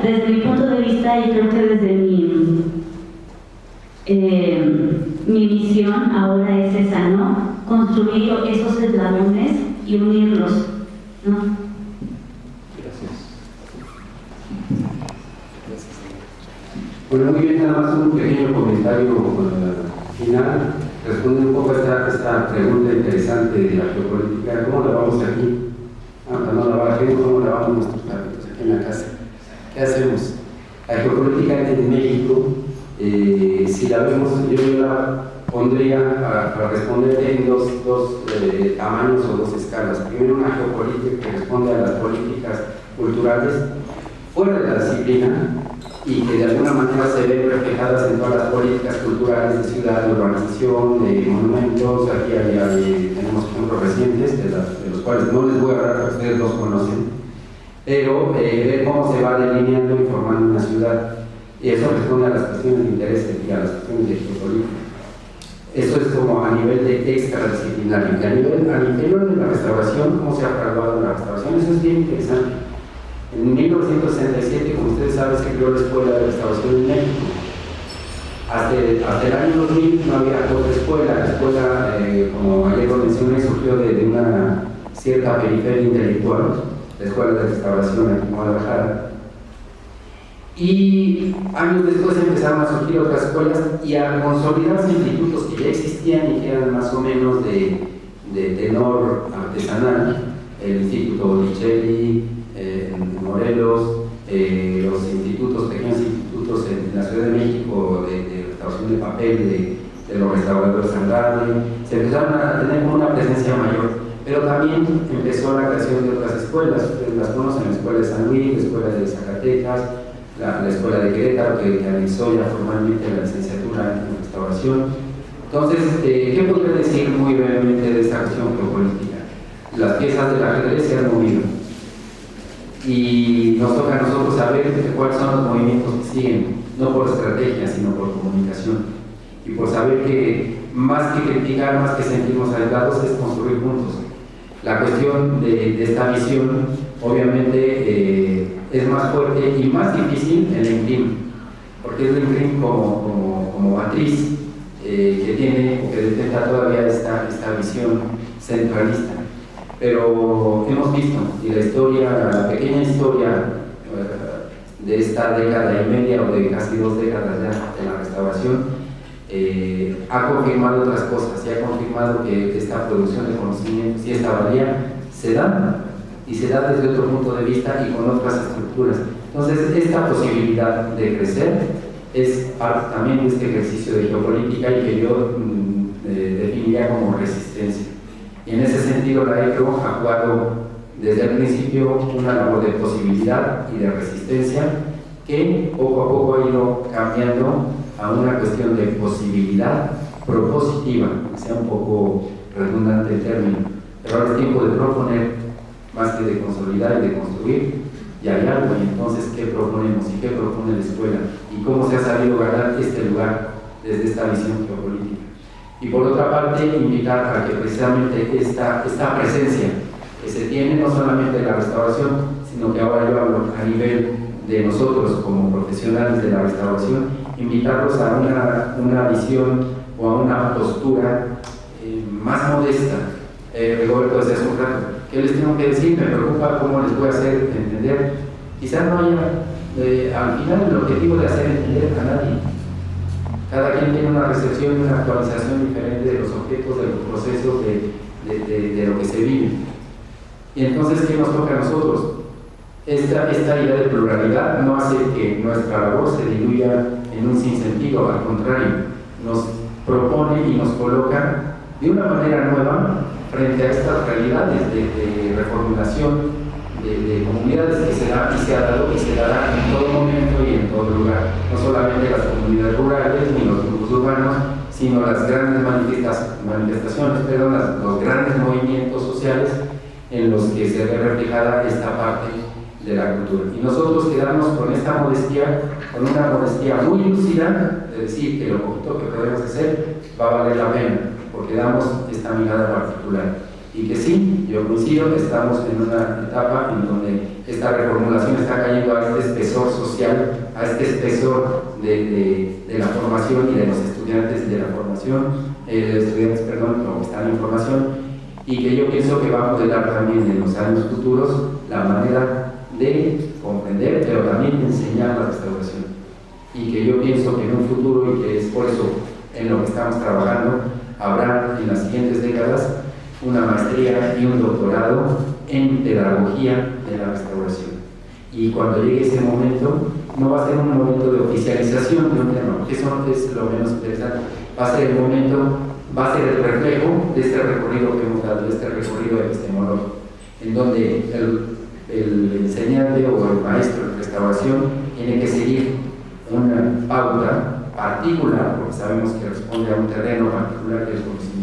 desde mi punto de vista y creo que desde mi visión ahora es esa, ¿no? Construir esos eslabones y unirlos, ¿no? Bueno, muy bien, nada más un pequeño comentario final. Responde un poco a esta pregunta interesante de la geopolítica. ¿Cómo la vamos aquí? No la bajemos, ¿cómo la vamos nuestros hábitos aquí en la casa? ¿Qué hacemos? La geopolítica en México, si la vemos, yo la pondría para responder en dos tamaños o dos escalas. Primero, una geopolítica que responde a las políticas culturales fuera de la disciplina y que de alguna manera se ven reflejadas en todas las políticas culturales de ciudad, de urbanización, de monumentos. Aquí tenemos ejemplos recientes de los cuales no les voy a hablar, porque ustedes los conocen, pero ver cómo se va delineando y formando una ciudad, y eso responde a las cuestiones de interés y a las cuestiones de geopolítica. Eso es como a nivel de extradisciplinario. Y al interior de la restauración, cómo se ha fraguado la restauración, eso es bien interesante. En 1967, como ustedes saben, se creó la Escuela de Restauración en México. Hasta el año 2000 no había otra escuela. La escuela, como ayer lo mencioné, surgió de una cierta periferia intelectual, la Escuela de Restauración aquí en Guadalajara. Y años después empezaron a surgir otras escuelas y a consolidarse institutos que ya existían y que eran más o menos de tenor artesanal. El Instituto Botticelli en Morelos, los pequeños institutos en la Ciudad de México de restauración de papel de los restauradores Andrade, se empezaron a tener una presencia mayor, pero también empezó la creación de otras escuelas. Ustedes las conocen, la Escuela de San Luis, la Escuela de Zacatecas, la Escuela de Querétaro, que analizó ya formalmente la licenciatura en restauración. Entonces, ¿qué podría decir muy brevemente de esta cuestión geopolítica? Las piezas del ajedrez se han movido y nos toca a nosotros saber cuáles son los movimientos que siguen, no por estrategia, sino por comunicación, y por saber que más que criticar, más que sentirnos aislados, es construir juntos. La cuestión de esta visión, obviamente, es más fuerte y más difícil en el INCRIM, porque es el INCRIM como matriz que tiene o que detenta todavía esta visión centralista. Pero hemos visto, y la pequeña historia de esta década y media o de casi 2 décadas ya de la restauración, ha confirmado otras cosas, y ha confirmado que esta producción de conocimientos y esta valía se da, y se da desde otro punto de vista y con otras estructuras. Entonces, esta posibilidad de crecer es parte también de este ejercicio de geopolítica y que yo definiría como resistencia. Y en ese sentido la ECRO ha jugado desde el principio una labor de posibilidad y de resistencia que poco a poco ha ido cambiando a una cuestión de posibilidad propositiva, que sea un poco redundante el término, pero ahora es tiempo de proponer más que de consolidar y de construir, y hay algo, y entonces ¿qué proponemos y qué propone la escuela? Y cómo se ha sabido ganar este lugar desde esta visión geopolítica. Y por otra parte, invitar a que precisamente esta presencia que se tiene, no solamente en la restauración, sino que ahora yo hablo a nivel de nosotros como profesionales de la restauración, invitarlos a una visión o a una postura más modesta. Roberto decía hace un rato, ¿qué les tengo que decir? Me preocupa cómo les voy a hacer entender. Quizás no haya, al final, el objetivo de hacer entender a nadie. Cada quien tiene una recepción y una actualización diferente de los objetos, de los procesos, de lo que se vive. Y entonces, ¿qué nos toca a nosotros? Esta idea de pluralidad no hace que nuestra labor se diluya en un sinsentido, al contrario, nos propone y nos coloca de una manera nueva frente a estas realidades de reformulación de comunidades que se da y se ha dado y se dará en todo momento y en todo lugar. No solamente las comunidades rurales ni los grupos urbanos, sino las grandes manifestaciones, los grandes movimientos sociales en los que se ve reflejada esta parte de la cultura. Y nosotros quedamos con esta modestia, con una modestia muy lúcida, de decir que lo poquito que podemos hacer va a valer la pena, porque damos esta mirada particular. Y Y que sí, yo coincido, estamos en una etapa en donde esta reformulación está cayendo a este espesor social, a este espesor de la formación y de los estudiantes de la formación, estudiantes, perdón, que están en formación, y que yo pienso que va a modelar también en los años futuros la manera de comprender, pero también de enseñar la restauración. Y que yo pienso que en un futuro, y que es por eso en lo que estamos trabajando, habrá en las siguientes décadas una maestría y un doctorado en pedagogía de la restauración. Y cuando llegue ese momento, no va a ser un momento de oficialización de un tema, porque eso es lo menos interesante, va a ser el momento, va a ser el reflejo de este recorrido que hemos dado, de este recorrido epistemológico, en donde el enseñante o el maestro de restauración tiene que seguir una pauta particular, porque sabemos que responde a un terreno particular que es el conocimiento